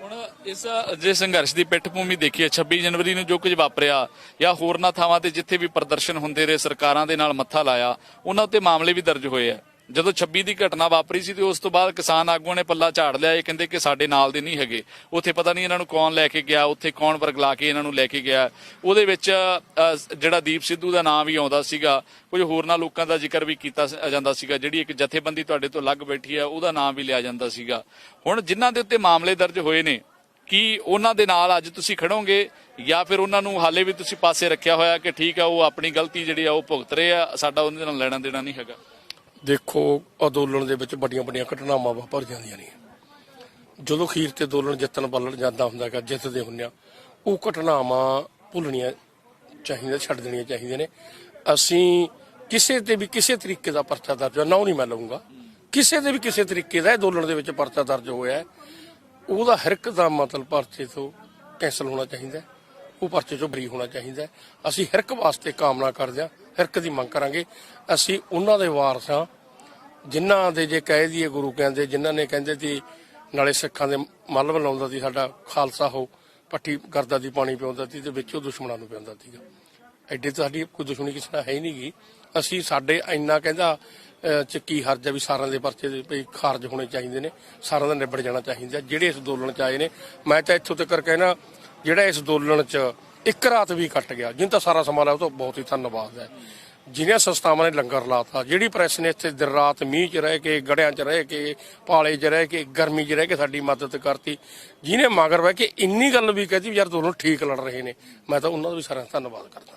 ਹੁਣ ਇਸ ਜੇ ਸੰਘਰਸ਼ ਦੀ ਪਿੱਠ ਭੂਮੀ ਦੇਖੀਏ, 26 ਜਨਵਰੀ ਨੂੰ ਜੋ ਕੁਝ ਵਾਪਰਿਆ ਜਾਂ ਹੋਰਨਾਂ ਥਾਵਾਂ ਤੇ ਜਿੱਥੇ ਵੀ ਪ੍ਰਦਰਸ਼ਨ ਹੁੰਦੇ ਰਹੇ, ਸਰਕਾਰਾਂ ਦੇ ਨਾਲ ਮੱਥਾ ਲਾਇਆ, ਉਹਨਾਂ ਉੱਤੇ ਮਾਮਲੇ ਵੀ ਦਰਜ ਹੋਏ ਆ। ਜਦੋਂ 26 ਦੀ ਘਟਨਾ ਵਾਪਰੀ ਸੀ ਤੇ ਉਸ ਤੋਂ ਬਾਅਦ ਕਿਸਾਨ ਆਗੂਆਂ ਨੇ ਪੱਲਾ ਝਾੜ ਲਿਆ, ਇਹ ਕਹਿੰਦੇ ਕਿ ਸਾਡੇ ਨਾਲ ਦੇ ਨਹੀਂ ਹੈਗੇ, ਉੱਥੇ ਪਤਾ ਨਹੀਂ ਇਹਨਾਂ ਨੂੰ ਕੌਣ ਲੈ ਕੇ ਗਿਆ, ਉੱਥੇ ਕੌਣ ਵਰਗਲਾ ਕੇ ਇਹਨਾਂ ਨੂੰ ਲੈ ਕੇ ਗਿਆ। ਉਹਦੇ ਵਿੱਚ ਜਿਹੜਾ ਦੀਪ ਸਿੱਧੂ ਦਾ ਨਾਮ ਵੀ ਆਉਂਦਾ ਸੀਗਾ, ਕੁਝ ਹੋਰਨਾਂ ਲੋਕਾਂ ਦਾ ਜ਼ਿਕਰ ਵੀ ਕੀਤਾ ਜਾਂਦਾ ਸੀਗਾ, ਜਿਹੜੀ ਇੱਕ ਜਥੇਬੰਦੀ ਤੁਹਾਡੇ ਤੋਂ ਅਲੱਗ ਬੈਠੀ ਹੈ ਉਹਦਾ ਨਾਮ ਵੀ ਲਿਆ ਜਾਂਦਾ ਸੀਗਾ। ਹੁਣ ਜਿਨ੍ਹਾਂ ਦੇ ਉੱਤੇ ਮਾਮਲੇ ਦਰਜ ਹੋਏ ਨੇ, ਕੀ ਉਹਨਾਂ ਦੇ ਨਾਲ ਅੱਜ ਤੁਸੀਂ ਖੜੋਗੇ ਜਾਂ ਫਿਰ ਉਹਨਾਂ ਨੂੰ ਹਾਲੇ ਵੀ ਤੁਸੀਂ ਪਾਸੇ ਰੱਖਿਆ ਹੋਇਆ ਕਿ ਠੀਕ ਆ ਉਹ ਆਪਣੀ ਗਲਤੀ ਜਿਹੜੀ ਆ ਉਹ ਭੁਗਤ ਰਹੇ ਆ, ਸਾਡਾ ਉਹਦੇ ਨਾਲ ਲੈਣਾ ਦੇਣਾ ਨਹੀਂ ਹੈਗਾ? ਦੇਖੋ, ਅੰਦੋਲਨ ਦੇ ਵਿੱਚ ਵੱਡੀਆਂ ਵੱਡੀਆਂ ਘਟਨਾਵਾਂ ਵਾਪਰ ਜਾਂਦੀਆਂ ਨੇ। ਜਦੋਂ ਅਖੀਰ ਤੇ ਅੰਦੋਲਨ ਜਿੱਤਣ ਵੱਲ ਜਾਂਦਾ ਹੁੰਦਾ ਹੈਗਾ, ਜਿੱਤਦੇ ਹੁੰਦੇ ਆ, ਉਹ ਘਟਨਾਵਾਂ ਭੁੱਲਣੀਆਂ ਚਾਹੀਦੀਆਂ, ਛੱਡ ਦੇਣੀਆਂ ਚਾਹੀਦੀਆਂ ਨੇ। ਅਸੀਂ ਕਿਸੇ ਤੇ ਵੀ ਕਿਸੇ ਤਰੀਕੇ ਦਾ ਪਰਚਾ ਦਰਜ, ਨਾ ਨਹੀਂ ਮੈਂ ਲਊਂਗਾ, ਕਿਸੇ ਦੇ ਵੀ ਕਿਸੇ ਤਰੀਕੇ ਦਾ ਅੰਦੋਲਨ ਦੇ ਵਿੱਚ ਪਰਚਾ ਦਰਜ ਹੋਇਆ, ਉਹਦਾ ਹਰ ਇੱਕ ਦਾ ਮਤਲਬ ਪਰਚੇ ਤੋਂ ਕੈਂਸਲ ਹੋਣਾ ਚਾਹੀਦਾ, ਉਹ ਪਰਚੇ ਚੋਂ ਬਰੀ ਹੋਣਾ ਚਾਹੀਦਾ। ਅਸੀਂ ਹਰ ਇੱਕ ਵਾਸਤੇ ਕਾਮਨਾ ਕਰਦੇ ਹਾਂ, ਹਰ ਇੱਕ ਦੀ ਮੰਗ ਕਰਾਂਗੇ। ਅਸੀਂ ਉਹਨਾਂ ਦੇ ਵਾਰਸ ਹਾਂ ਜਿਨ੍ਹਾਂ ਦੇ, ਜੇ ਕਹਿ ਦਈਏ ਗੁਰੂ ਕਹਿੰਦੇ, ਜਿਨ੍ਹਾਂ ਨੇ ਕਹਿੰਦੇ ਸੀ ਨਾਲੇ ਸਿੱਖਾਂ ਦੇ ਮੱਲਬ ਲਾਉਂਦਾ ਸੀ, ਸਾਡਾ ਖਾਲਸਾ ਹੋ ਪੱਟੀ ਕਰਦਾ ਸੀ, ਪਾਣੀ ਪਿਆਉਂਦਾ ਸੀ ਤੇ ਵਿੱਚੋਂ ਦੁਸ਼ਮਣਾਂ ਨੂੰ ਪਿਆਉਂਦਾ ਸੀਗਾ। ਐਡੇ ਤਾਂ ਸਾਡੀ ਕੋਈ ਦੁਸ਼ਮਣੀ ਕਿਸੇ ਨਾਲ ਹੈ ਹੀ ਨਹੀਂ ਗੀ। ਅਸੀਂ ਸਾਡੇ ਇੰਨਾ ਕਹਿੰਦਾ ਚ ਕੀ ਹਰਜ ਹੈ ਵੀ ਸਾਰਿਆਂ ਦੇ ਪਰਚੇ ਦੇ ਖਾਰਜ ਹੋਣੇ ਚਾਹੀਦੇ ਨੇ, ਸਾਰਿਆਂ ਦਾ ਨਿਬੜ ਜਾਣਾ ਚਾਹੀਦਾ ਜਿਹੜੇ ਇਸ ਅੰਦੋਲਨ 'ਚ ਆਏ ਨੇ। ਮੈਂ ਤਾਂ ਇੱਥੋਂ ਤੱਕ ਕਹਿਣਾ, ਜਿਹੜਾ ਇਸ ਅੰਦੋਲਨ 'ਚ ਇੱਕ ਰਾਤ ਵੀ ਕੱਟ ਗਿਆ, ਜਿਹਨੂੰ ਤਾਂ ਸਾਰਾ ਸਮਾਂ ਲਿਆ, ਉਹ ਤੋਂ ਬਹੁਤ ਹੀ ਧੰਨਵਾਦ ਹੈ। ਜਿਹਨਾਂ ਸੰਸਥਾਵਾਂ ਨੇ ਲੰਗਰ ਲਾਤਾ, ਜਿਹੜੀ ਪ੍ਰੈਸ ਨੇ ਇੱਥੇ ਦਿਨ ਰਾਤ ਮੀਂਹ 'ਚ ਰਹਿ ਕੇ, ਗੜਿਆਂ 'ਚ ਰਹਿ ਕੇ, ਪਾਲੇ 'ਚ ਰਹਿ ਕੇ, ਗਰਮੀ 'ਚ ਰਹਿ ਕੇ ਸਾਡੀ ਮਦਦ ਕਰਤੀ, ਜਿਹਨੇ ਮਗਰ ਬਹਿ ਕੇ ਇੰਨੀ ਗੱਲ ਵੀ ਕਹਿਤੀ ਵੀ ਯਾਰ ਅੰਦੋਲਨ ਠੀਕ ਲੜ ਰਹੇ ਨੇ, ਮੈਂ ਤਾਂ ਉਹਨਾਂ ਦਾ ਵੀ ਸਾਰਿਆਂ ਦਾ ਧੰਨਵਾਦ ਕਰਦਾ।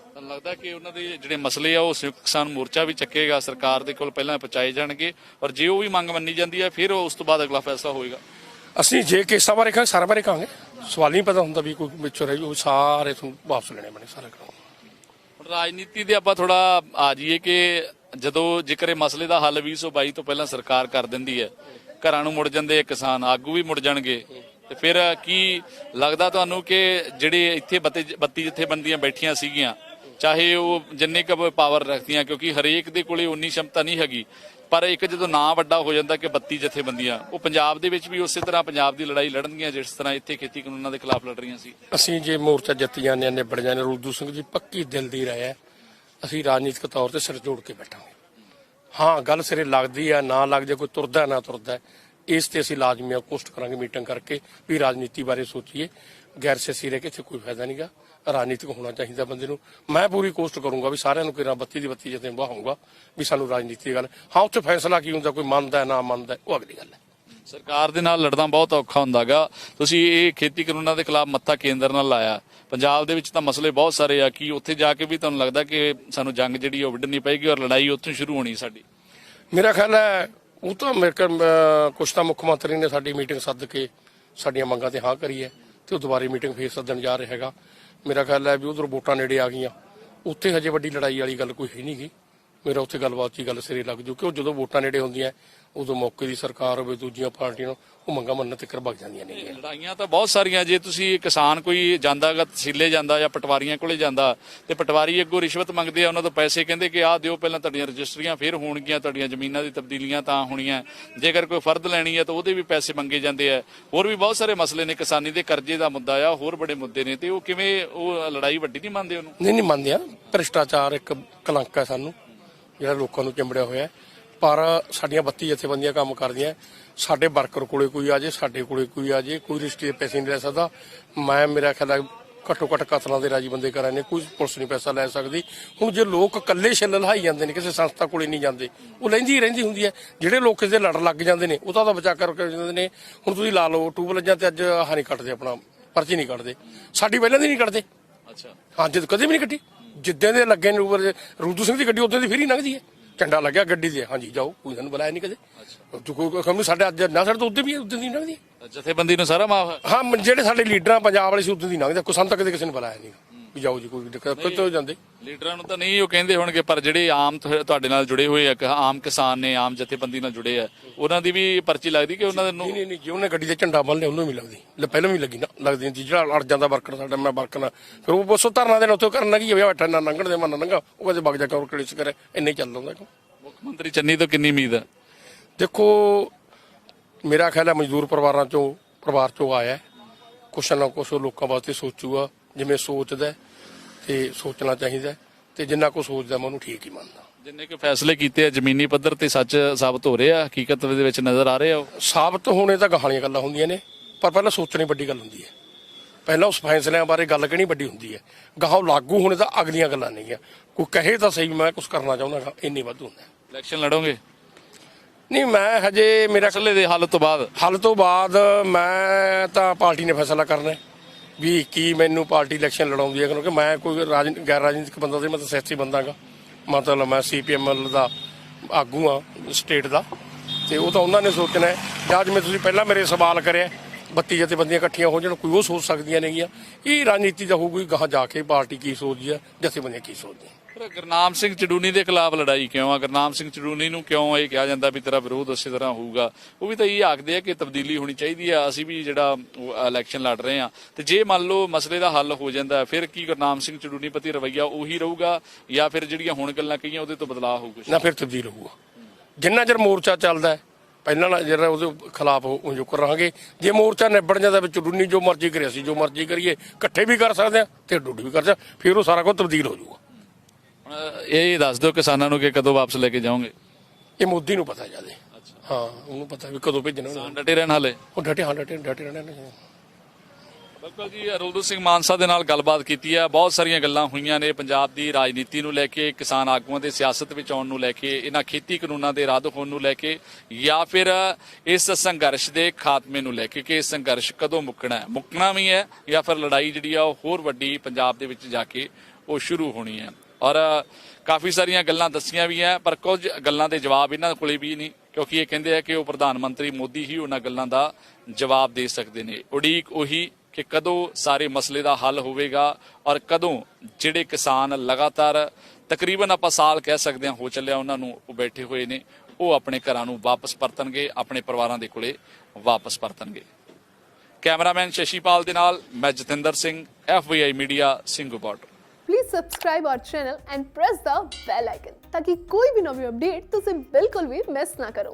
ਤੁਹਾਨੂੰ ਲੱਗਦਾ ਕਿ ਉਹਨਾਂ ਦੇ ਜਿਹੜੇ ਮਸਲੇ ਆ ਉਹ ਸੰਯੁਕਤ ਕਿਸਾਨ ਮੋਰਚਾ ਵੀ ਚੱਕੇਗਾ, ਸਰਕਾਰ ਦੇ ਕੋਲ ਪਹਿਲਾਂ ਪਹੁੰਚਾਏ ਜਾਣਗੇ, ਔਰ ਜੇ ਉਹ ਵੀ ਮੰਗ ਮੰਨੀ ਜਾਂਦੀ ਹੈ ਫਿਰ ਉਸ ਤੋਂ ਬਾਅਦ ਅਗਲਾ ਫੈਸਲਾ ਹੋਏਗਾ? ਅਸੀਂ ਜੇ ਕੇਸਾਂ ਬਾਰੇ ਕਹਾਂਗੇ, ਸਾਰਾ ਬਾਰੇ ਕਹਾਂਗੇ, ਸਵਾਲ ਨਹੀਂ ਪਤਾ ਹੁੰਦਾ ਵੀ ਕੋਈ ਵਿੱਚੋਂ ਰਹਿ ਜਾਊ, ਸਾਰੇ ਤੁਹਾਨੂੰ ਵਾਪਸ ਲੈਣੇ ਬਣੇ ਸਾਰੇ ਕਰਾਂਗੇ। ਹੁਣ ਰਾਜਨੀਤੀ ਦੇ ਆਪਾਂ ਥੋੜਾ ਆ ਜਾਈਏ ਕਿ ਜਦੋਂ ਜ਼ਿਕਰ ਇਹ ਮਸਲੇ ਦਾ ਹੱਲ 2022 ਤੋਂ ਪਹਿਲਾਂ ਸਰਕਾਰ ਕਰ ਦਿੰਦੀ ਹੈ, ਘਰਾਂ ਨੂੰ ਮੁੜ ਜਾਂਦੇ ਕਿਸਾਨ ਆਗੂ ਵੀ ਮੁੜ ਜਾਣਗੇ, ਤੇ ਫਿਰ ਕੀ ਲੱਗਦਾ ਤੁਹਾਨੂੰ ਕਿ ਜਿਹੜੇ ਇੱਥੇ 32 ਜਥੇਬੰਦੀਆਂ ਬੈਠੀਆਂ ਸੀਗੀਆਂ, ਚਾਹੇ ਉਹ ਜਿੰਨੇ ਕੁ ਪਾਵਰ ਰੱਖਦੀਆਂ, ਕਿਉਂਕਿ ਹਰੇਕ ਦੇ ਕੋਲੇ ਉਨੀ ਸ਼ਮਤਾ ਨਹੀਂ ਹੈਗੀ, ਪਰ ਇੱਕ ਜਦੋਂ ਨਾਂ ਵੱਡਾ ਹੋ ਜਾਂਦਾ ਕਿ 32 ਜਥੇਬੰਦੀਆਂ, ਉਹ ਪੰਜਾਬ ਦੇ ਵਿੱਚ ਵੀ ਉਸੇ ਤਰ੍ਹਾਂ ਪੰਜਾਬ ਦੀ ਲੜਾਈ ਲੜਨਗੀਆਂ ਜਿਸ ਤਰ੍ਹਾਂ ਇੱਥੇ ਖੇਤੀ ਕਾਨੂੰਨਾਂ ਦੇ ਖਿਲਾਫ ਲੜ ਰਹੀਆਂ ਸੀ? ਅਸੀਂ ਜੇ ਮੋਰਚਾ ਜਿੱਤ ਜਾਂਦੇ ਹਾਂ, ਨਿਬੜ ਜਾਂਦੇ, ਰੂਦੂ ਸਿੰਘ ਜੀ ਪੱਕੀ ਦਿਲ ਦੀ ਰਾਏ ਹੈ, ਅਸੀਂ ਰਾਜਨੀਤਿਕ ਤੌਰ ਤੇ ਸਿਰ ਜੋੜ ਕੇ ਬੈਠਾਂਗੇ। ਹਾਂ, ਗੱਲ ਸਿਰੇ ਲੱਗਦੀ ਆ, ਨਾ ਲੱਗ ਜੇ, ਕੋਈ ਤੁਰਦਾ ਨਾ ਤੁਰਦਾ, ਇਸ ਤੇ ਅਸੀਂ ਲਾਜ਼ਮੀ ਕੋਸ਼ਟ ਕਰਾਂਗੇ ਮੀਟਿੰਗ ਕਰਕੇ ਵੀ ਰਾਜਨੀਤੀ ਬਾਰੇ ਸੋਚੀਏ। ਗੈਰ ਸਿਆਸੀ ਰਹਿ ਕੇ ਇੱਥੇ ਕੋਈ ਫਾਇਦਾ ਨਹੀਂਗਾ, ਰਾਜਨੀਤਿਕ ਹੋਣਾ ਚਾਹੀਦਾ ਬੰਦੇ ਨੂੰ। ਮੈਂ ਪੂਰੀ ਕੋਸ਼ਟ ਕਰੂੰਗਾ ਵੀ ਸਾਰਿਆਂ ਨੂੰ ਕਿਰਾਂ 32 ਦੀ 32 ਜਿੱਤੇ ਬਹਾਉਂਗਾ ਵੀ ਸਾਨੂੰ ਰਾਜਨੀਤੀ ਗੱਲ। ਹਾਂ, ਉੱਥੇ ਫੈਸਲਾ ਕੀ ਹੁੰਦਾ, ਕੋਈ ਮੰਨਦਾ ਨਾ ਮੰਨਦਾ, ਉਹ ਅਗਲੀ ਗੱਲ ਹੈ। ਸਰਕਾਰ ਦੇ ਨਾਲ ਲੜਨਾ ਬਹੁਤ ਔਖਾ ਹੁੰਦਾਗਾ। ਤੁਸੀਂ ਇਹ ਖੇਤੀ ਕਾਨੂੰਨਾਂ ਦੇ ਖਿਲਾਫ ਮੱਥਾ ਕੇਂਦਰ ਨਾਲ ਲਾਇਆ, ਪੰਜਾਬ ਦੇ ਵਿੱਚ ਤਾਂ ਮਸਲੇ ਬਹੁਤ ਸਾਰੇ ਆ, ਕੀ ਉੱਥੇ ਜਾ ਕੇ ਵੀ ਤੁਹਾਨੂੰ ਲੱਗਦਾ ਕਿ ਸਾਨੂੰ ਜੰਗ ਜਿਹੜੀ ਉਹ ਵਿੱਢਣੀ ਪਏਗੀ ਔਰ ਲੜਾਈ ਉੱਥੋਂ ਸ਼ੁਰੂ ਹੋਣੀ ਸਾਡੀ? ਮੇਰਾ ਖਿਆਲ ਹੈ ਉਹ ਤਾਂ ਕੁਛ ਤਾਂ ਮੁੱਖ ਮੰਤਰੀ ਨੇ ਸਾਡੀ ਮੀਟਿੰਗ ਸੱਦ ਕੇ ਸਾਡੀਆਂ ਮੰਗਾਂ ਤੇ ਹਾਂ ਕਰੀ ਹੈ, ਤੇ ਉਹ ਦੁਬਾਰੇ ਮੀਟਿੰਗ ਫੇਰ ਸੱਦਣ ਜਾ ਰਿਹਾ ਹੈਗਾ। ਮੇਰਾ ਖਿਆਲ ਹੈ ਵੀ ਉਧਰ ਵੋਟਾਂ ਨੇੜੇ ਆ ਗਈਆਂ, ਉੱਥੇ ਹਜੇ ਵੱਡੀ ਲੜਾਈ ਵਾਲੀ ਗੱਲ ਕੋਈ ਹੈ ਨਹੀਂ ਗੀ। ਮੇਰਾ ਉੱਥੇ ਗੱਲਬਾਤ 'ਚ ਹੀ ਗੱਲ ਸਿਰੇ ਲੱਗ ਜੂ ਕਿ ਉਹ ਜਦੋਂ ਵੋਟਾਂ ਨੇੜੇ ਹੁੰਦੀਆਂ ਉਦੋਂ ਮੌਕੇ ਦੀ ਸਰਕਾਰ ਹੋਵੇ ਦੂਜੀਆਂ ਪਾਰਟੀਆਂ ਨੂੰ ਉਹ ਮੰਗਾਂ ਮੰਨਣ ਤੱਕ ਭੱਜ ਜਾਂਦੀਆਂ ਨੇ। ਲੜਾਈਆਂ ਤਾਂ ਬਹੁਤ ਸਾਰੀਆਂ, ਜੇ ਤੁਸੀਂ ਕਿਸਾਨ ਕੋਈ ਜਾਂਦਾਗਾ ਤਹਿਸੀਲੇ ਜਾਂਦਾ ਜਾਂ ਪਟਵਾਰੀਆਂ ਕੋਲੇ ਜਾਂਦਾ ਤੇ ਪਟਵਾਰੀ ਅੱਗੋਂ ਰਿਸ਼ਵਤ ਮੰਗਦੇ ਆ ਉਹਨਾਂ ਤੋਂ ਪੈਸੇ, ਕਹਿੰਦੇ ਕਿ ਆਹ ਦਿਓ ਪਹਿਲਾਂ ਤੁਹਾਡੀਆਂ ਰਜਿਸਟਰੀਆਂ, ਫਿਰ ਹੋਣਗੀਆਂ ਤੁਹਾਡੀਆਂ ਜ਼ਮੀਨਾਂ ਦੀ ਤਬਦੀਲੀਆਂ ਤਾਂ ਹੋਣੀਆਂ, ਜੇਕਰ ਕੋਈ ਫਰਦ ਲੈਣੀ ਹੈ ਤਾਂ ਉਹਦੇ ਵੀ ਪੈਸੇ ਮੰਗੇ ਜਾਂਦੇ ਆ। ਹੋਰ ਵੀ ਬਹੁਤ ਸਾਰੇ ਮਸਲੇ ਨੇ, ਕਿਸਾਨੀ ਦੇ ਕਰਜ਼ੇ ਦਾ ਮੁੱਦਾ ਆ, ਹੋਰ ਬੜੇ ਮੁੱਦੇ ਨੇ, ਤੇ ਉਹ ਕਿਵੇਂ ਉਹ ਲੜਾਈ ਵੱਡੀ ਨਹੀਂ ਮੰਨਦੇ ਉਹਨੂੰ? ਨਹੀਂ ਮੰਨਦੇ ਆ। ਭ੍ਰਿਸ਼ਟਾਚਾਰ ਇੱਕ ਕਲੰਕ ਹੈ ਸਾਨੂੰ ਜਿਹੜਾ ਲੋਕਾਂ ਨੂੰ ਚਿੰਬੜਿਆ ਹੋਇਆ, ਪਰ ਸਾਡੀਆਂ 32 ਜਥੇਬੰਦੀਆਂ ਕੰਮ ਕਰਦੀਆਂ। ਸਾਡੇ ਵਰਕਰ ਕੋਲੇ ਕੋਈ ਆ ਜੇ, ਸਾਡੇ ਕੋਲੇ ਕੋਈ ਆ ਜੇ, ਕੋਈ ਰਿਸ਼ਤੇ ਦੇ ਪੈਸੇ ਨਹੀਂ ਲੈ ਸਕਦਾ। ਮੇਰਾ ਖਿਆਲ ਹੈ ਘੱਟੋ ਘੱਟ ਕਤਲਾਂ ਦੇ ਰਾਜੀ ਬੰਦੇ ਕਰਾਣੇ, ਕੋਈ ਪੁਲਿਸ ਨਹੀਂ ਪੈਸਾ ਲੈ ਸਕਦੀ। ਹੁਣ ਜੇ ਲੋਕ ਇਕੱਲੇ ਛਿੱਲ ਲਹਾਈ ਜਾਂਦੇ ਨੇ, ਕਿਸੇ ਸੰਸਥਾ ਕੋਲੇ ਨਹੀਂ ਜਾਂਦੇ, ਉਹ ਲੈਂਦੀ ਰਹਿੰਦੀ ਹੁੰਦੀ ਹੈ। ਜਿਹੜੇ ਲੋਕ ਕਿਸੇ ਦੇ ਲੜ ਲੱਗ ਜਾਂਦੇ ਨੇ ਉਹ ਤਾਂ ਬਚਾ ਕਰਕੇ ਜਾਂਦੇ ਨੇ। ਹੁਣ ਤੁਸੀਂ ਲਾ ਲਓ ਟਿਊਬਵੈੱਲਾਂ ਤੇ ਅੱਜ ਆਹ ਨਹੀਂ ਕੱਟਦੇ, ਆਪਣਾ ਪਰਚੀ ਨਹੀਂ ਕੱਟਦੇ, ਸਾਡੀ ਪਹਿਲਾਂ ਦੀ ਨਹੀਂ ਕੱਟਦੇ। ਅੱਛਾ, ਹਾਂ, ਜਦ ਕਦੇ ਵੀ ਨਹੀਂ ਕੱਟੀ, ਜਿੱਦਾਂ ਦੇ ਲੱਗੇ ਨੇ ਉੱਪਰ ਰੂਦੂ ਸਿੰਘ ਦੀ ਗੱਡੀ ਉਦੋਂ ਦੀ ਫਿਰ ਹੀ ਲੰਘਦੀ ਹੈ, ਝੰਡਾ ਲੱਗਿਆ ਗੱਡੀ ਦੇ, ਹਾਂਜੀ ਜਾਓ, ਕੋਈ ਸਾਨੂੰ ਬੁਲਾਇਆ ਨਹੀਂ ਕਦੇ। ਕੋਈ ਸਾਡੇ ਅੱਜ ਨਾ ਸਾਡੇ ਤੋਂ ਉੱਤੇ ਵੀ ਉਦੋਂ ਦੀ ਲੰਘਦੀ ਹੈ। ਜਥੇਬੰਦੀ ਨੂੰ ਸਾਰਾ ਮਾਫ ਹੈ? ਹਾਂ, ਜਿਹੜੇ ਸਾਡੇ ਲੀਡਰਾਂ ਪੰਜਾਬ ਵਾਲੇ ਸੀ ਉਦੋਂ ਦੀ ਲੰਘਦੇ, ਕੋਈ ਸਾਨੂੰ ਤਾਂ ਕਦੇ ਕਿਸੇ ਨੇ ਬੁਲਾਇਆ ਨਹੀਂ ਵੀ ਜਾਓ ਜੀ, ਕੋਈ ਦਿੱਕਤ ਕਿਤੋਂ ਜਾਂਦੇ। ਲੀਡਰਾਂ ਨੂੰ ਤਾਂ ਨਹੀਂ ਉਹ ਕਹਿੰਦੇ ਹੋਣਗੇ, ਪਰ ਜਿਹੜੇ ਆਮ ਤੁਹਾਡੇ ਨਾਲ ਜੁੜੇ ਹੋਏ ਆ, ਆਮ ਕਿਸਾਨ ਨੇ, ਆਮ ਜਥੇਬੰਦੀ ਨਾਲ ਜੁੜੇ ਆ, ਉਹਨਾਂ ਦੀ ਵੀ ਪਰਚੀ ਲੱਗਦੀ ਕਿ ਉਹਨਾਂ ਨੂੰ? ਨਹੀਂ, ਜੇ ਉਹਨੇ ਗੱਡੀ ਦੇ ਝੰਡਾ ਬੰਨ ਲਿਆ ਉਹਨੂੰ ਵੀ ਲੱਗਦੀ, ਪਹਿਲਾਂ ਵੀ ਲੱਗੀ ਨਾ ਲੱਗਦੀ। ਜਿਹੜਾ ਅੜ ਜਾਂਦਾ ਵਰਕਰ ਸਾਡਾ, ਮੈਂ ਵਰਕਰ ਨਾਲ ਫਿਰ ਉਹ ਬਸੋ ਧਰਨਾ ਦੇਣ ਉੱਥੇ ਕਰਨਾ ਕੀ ਹੋਇਆ, ਬੈਠਾ ਨਾ ਲੰਘਣ ਦੇ ਮਨ ਲੰਘਾ, ਉਹ ਕਹਿੰਦੇ ਵਗ ਜਾ ਕੇ ਹੋਰ ਕਲਿਸ ਕਰੇ, ਇੰਨੇ ਚੱਲ ਹੁੰਦਾ। ਮੁੱਖ ਮੰਤਰੀ ਚੰਨੀ ਤੋਂ ਕਿੰਨੀ ਉਮੀਦ ਹੈ? ਦੇਖੋ ਮੇਰਾ ਖਿਆਲ ਹੈ ਮਜ਼ਦੂਰ ਪਰਿਵਾਰ ਚੋਂ ਆਇਆ, ਕੁਛ ਨਾ ਕੁਛ ਲੋਕਾਂ ਵਾਸਤੇ ਸੋਚੂਗਾ, ਜਿਵੇਂ ਸੋਚਦਾ ਤੇ ਸੋਚਣਾ ਚਾਹੀਦਾ, ਤੇ ਜਿੰਨਾ ਕੁ ਸੋਚਦਾ ਮੈਂ ਉਹਨੂੰ ਠੀਕ ਹੀ ਮੰਨਦਾ। ਜਿੰਨੇ ਕਿ ਫੈਸਲੇ ਕੀਤੇ ਆ ਜ਼ਮੀਨੀ ਪੱਧਰ ਤੇ ਸੱਚ ਸਾਬਤ ਹੋ ਰਹੇ ਆ, ਹਕੀਕਤ ਦੇ ਵਿੱਚ ਨਜ਼ਰ ਆ ਰਹੇ ਆ? ਉਹ ਸਾਬਤ ਹੋਣੇ ਤਾਂ ਗਾਹਾਂ ਦੀਆਂ ਗੱਲਾਂ ਹੁੰਦੀਆਂ ਨੇ, ਪਰ ਪਹਿਲਾਂ ਸੋਚਣੀ ਵੱਡੀ ਗੱਲ ਹੁੰਦੀ ਹੈ। ਪਹਿਲਾਂ ਉਸ ਫੈਸਲਿਆਂ ਬਾਰੇ ਗੱਲ ਕਿਹੜੀ ਵੱਡੀ ਹੁੰਦੀ ਹੈ, ਗਾਹਾਂ ਲਾਗੂ ਹੋਣੇ ਤਾਂ ਅਗਲੀਆਂ ਗੱਲਾਂ ਨਹੀਂ ਆ। ਕੋਈ ਕਹੇ ਤਾਂ ਸਹੀ ਮੈਂ ਕੁਛ ਕਰਨਾ ਚਾਹੁੰਦਾ, ਇੰਨੀ ਵੱਧ ਹੁੰਦਾ। ਇਲੈਕਸ਼ਨ ਲੜੋਗੇ? ਨਹੀਂ, ਮੈਂ ਹਜੇ ਮੇਰਾ ਮਸਲੇ ਦੇ ਹੱਲ ਤੋਂ ਬਾਅਦ ਮੈਂ ਤਾਂ ਪਾਰਟੀ ਨੇ ਫੈਸਲਾ ਕਰਨਾ ਵੀ ਕੀ ਮੈਨੂੰ ਪਾਰਟੀ ਇਲੈਕਸ਼ਨ ਲੜਾਉਂਦੀ ਹੈ, ਕਿਉਂਕਿ ਮੈਂ ਕੋਈ ਗੈਰ ਰਾਜਨੀਤਿਕ ਬੰਦਾ ਤੇ ਮੈਂ ਤਾਂ ਸਿਆਸੀ ਬੰਦਾ ਗਾ। ਮਤਲਬ ਮੈਂ CPML ਦਾ ਆਗੂ ਆ ਸਟੇਟ ਦਾ, ਤੇ ਉਹ ਤਾਂ ਉਹਨਾਂ ਨੇ ਸੋਚਣਾ। ਜਾਂ ਜਿਵੇਂ ਤੁਸੀਂ ਪਹਿਲਾਂ ਮੇਰੇ ਸਵਾਲ ਕਰਿਆ 32 ਜਥੇਬੰਦੀਆਂ ਇਕੱਠੀਆਂ ਹੋ ਜਾਣ, ਕੋਈ ਉਹ ਸੋਚ ਸਕਦੀਆਂ ਨੇਗੀਆਂ। ਇਹ ਰਾਜਨੀਤੀ ਦਾ ਹੋਊਗੀ, ਗਾਹਾਂ ਜਾ ਕੇ ਪਾਰਟੀ ਕੀ ਸੋਚਦੀ ਆ, ਜਥੇਬੰਦੀਆਂ ਕੀ ਸੋਚਦੀਆਂ। ਗੁਰਨਾਮ ਸਿੰਘ ਚੜੂਨੀ ਦੇ ਖਿਲਾਫ ਲੜਾਈ ਕਿਉਂ ਆ? ਗੁਰਨਾਮ ਸਿੰਘ ਚੜੂਨੀ ਨੂੰ ਕਿਉਂ ਇਹ ਕਿਹਾ ਜਾਂਦਾ ਵੀ ਤੇਰਾ ਵਿਰੋਧ ਉਸੇ ਤਰ੍ਹਾਂ ਹੋਊਗਾ? ਉਹ ਵੀ ਤਾਂ ਇਹ ਆਖਦੇ ਆ ਕਿ ਤਬਦੀਲੀ ਹੋਣੀ ਚਾਹੀਦੀ ਆ, ਅਸੀਂ ਵੀ ਜਿਹੜਾ ਇਲੈਕਸ਼ਨ ਲੜ ਰਹੇ ਆ, ਤੇ ਜੇ ਮੰਨ ਲਓ ਮਸਲੇ ਦਾ ਹੱਲ ਹੋ ਜਾਂਦਾ ਫਿਰ ਕੀ ਗੁਰਨਾਮ ਸਿੰਘ ਚੜੂਨੀ ਪ੍ਰਤੀ ਰਵੱਈਆ ਉਹੀ ਰਹੂਗਾ, ਜਾਂ ਫਿਰ ਜਿਹੜੀਆਂ ਹੁਣ ਗੱਲਾਂ ਕਹੀਆਂ ਉਹਦੇ ਤੋਂ ਬਦਲਾਅ ਹੋਊਗਾ? ਨਾ, ਫਿਰ ਤਬਦੀਲ ਹੋਊਗਾ। ਜਿੰਨਾ ਚਿਰ ਮੋਰਚਾ ਚੱਲਦਾ ਹੈ ਪਹਿਲਾਂ ਨਾਲ ਜਿਹੜਾ ਉਹਦੇ ਖਿਲਾਫ ਉਹ ਕਰਾਂਗੇ। ਜੇ ਮੋਰਚਾ ਨਿਬੜ ਜਾਂਦਾ ਵਿੱਚ ਚੜੂਨੀ ਜੋ ਮਰਜ਼ੀ ਕਰੇ, ਅਸੀਂ ਜੋ ਮਰਜ਼ੀ ਕਰੀਏ, ਇਕੱਠੇ ਵੀ ਕਰ ਸਕਦੇ ਆ ਤੇ ਡੁੱਡ ਵੀ ਕਰ ਸਕਦੇ, ਫਿਰ ਉਹ ਸਾਰਾ ਕੁਝ ਤਬਦੀਲ ਹੋ ਜਾਊਗਾ। ਇਹ ਦੱਸ ਦਿਓ ਕਿਸਾਨਾਂ ਨੂੰ ਕਿ ਕਦੋਂ ਵਾਪਸ ਲੈ ਕੇ ਜਾਓਗੇ? ਇਹ ਮੋਦੀ ਨੂੰ ਪਤਾ ਜਿਆਦੇ। ਹਾਂ, ਉਹਨੂੰ ਪਤਾ ਵੀ ਕਦੋਂ ਭੇਜਣਾ। ਡਟੇ ਰਹਿਣ ਹਾਲੇ ਉਹ ਡਟੇ ਰਹਿਣਾ। ਬਿਲਕੁਲ ਜੀ, ਅਰੁਲਦੂ ਸਿੰਘ ਮਾਨਸਾ ਦੇ ਨਾਲ ਗੱਲਬਾਤ ਕੀਤੀ ਹੈ। ਬਹੁਤ ਸਾਰੀਆਂ ਗੱਲਾਂ ਹੋਈਆਂ ਨੇ ਪੰਜਾਬ ਦੀ ਰਾਜਨੀਤੀ ਨੂੰ ਲੈ ਕੇ, ਕਿਸਾਨ ਆਗੂਆਂ ਦੇ ਸਿਆਸਤ ਵਿੱਚ ਆਉਣ ਨੂੰ ਲੈ ਕੇ, ਇਹਨਾਂ ਖੇਤੀ ਕਾਨੂੰਨਾਂ ਦੇ ਰੱਦ ਹੋਣ ਨੂੰ ਲੈ ਕੇ, ਜਾਂ ਫਿਰ ਇਸ ਸੰਘਰਸ਼ ਦੇ ਖਾਤਮੇ ਨੂੰ ਲੈ ਕੇ ਕਿ ਇਹ ਸੰਘਰਸ਼ ਕਦੋਂ ਮੁੱਕਣਾ ਵੀ ਹੈ, ਜਾਂ ਫਿਰ ਲੜਾਈ ਜਿਹੜੀ ਆ ਉਹ ਹੋਰ ਵੱਡੀ ਪੰਜਾਬ ਦੇ ਵਿੱਚ ਜਾ ਕੇ ਉਹ ਸ਼ੁਰੂ ਹੋਣੀ ਹੈ। ਔਰ ਕਾਫੀ ਸਾਰੀਆਂ ਗੱਲਾਂ ਦੱਸੀਆਂ ਵੀ ਹੈ, ਪਰ ਕੁਝ ਗੱਲਾਂ ਦੇ ਜਵਾਬ ਇਹਨਾਂ ਕੋਲੇ ਵੀ ਨਹੀਂ, ਕਿਉਂਕਿ ਇਹ ਕਹਿੰਦੇ ਆ ਕਿ ਉਹ ਪ੍ਰਧਾਨ ਮੰਤਰੀ ਮੋਦੀ ਹੀ ਉਹਨਾਂ ਗੱਲਾਂ ਦਾ ਜਵਾਬ ਦੇ ਸਕਦੇ ਨੇ। ਉਡੀਕ ਉਹੀ ਕਿ ਕਦੋਂ ਸਾਰੇ ਮਸਲੇ ਦਾ ਹੱਲ ਹੋਵੇਗਾ, ਔਰ ਕਦੋਂ ਜਿਹੜੇ ਕਿਸਾਨ ਲਗਾਤਾਰ ਤਕਰੀਬਨ ਆਪਾਂ ਸਾਲ ਕਹਿ ਸਕਦੇ ਹਾਂ ਹੋ ਚੱਲਿਆ ਉਹਨਾਂ ਨੂੰ ਉਹ ਬੈਠੇ ਹੋਏ ਨੇ, ਉਹ ਆਪਣੇ ਘਰਾਂ ਨੂੰ ਵਾਪਸ ਪਰਤਣਗੇ, ਆਪਣੇ ਪਰਿਵਾਰਾਂ ਦੇ ਕੋਲੇ ਵਾਪਸ ਪਰਤਣਗੇ। ਕੈਮਰਾਮੈਨ ਸ਼ਸ਼ੀਪਾਲ ਦੇ ਨਾਲ ਮੈਂ Jatinder Singh, FVI media, Singhu border. Please subscribe our channel and press the bell icon ताकि कोई भी नवी अपडेट तुझे बिल्कुल भी मिस ना करो।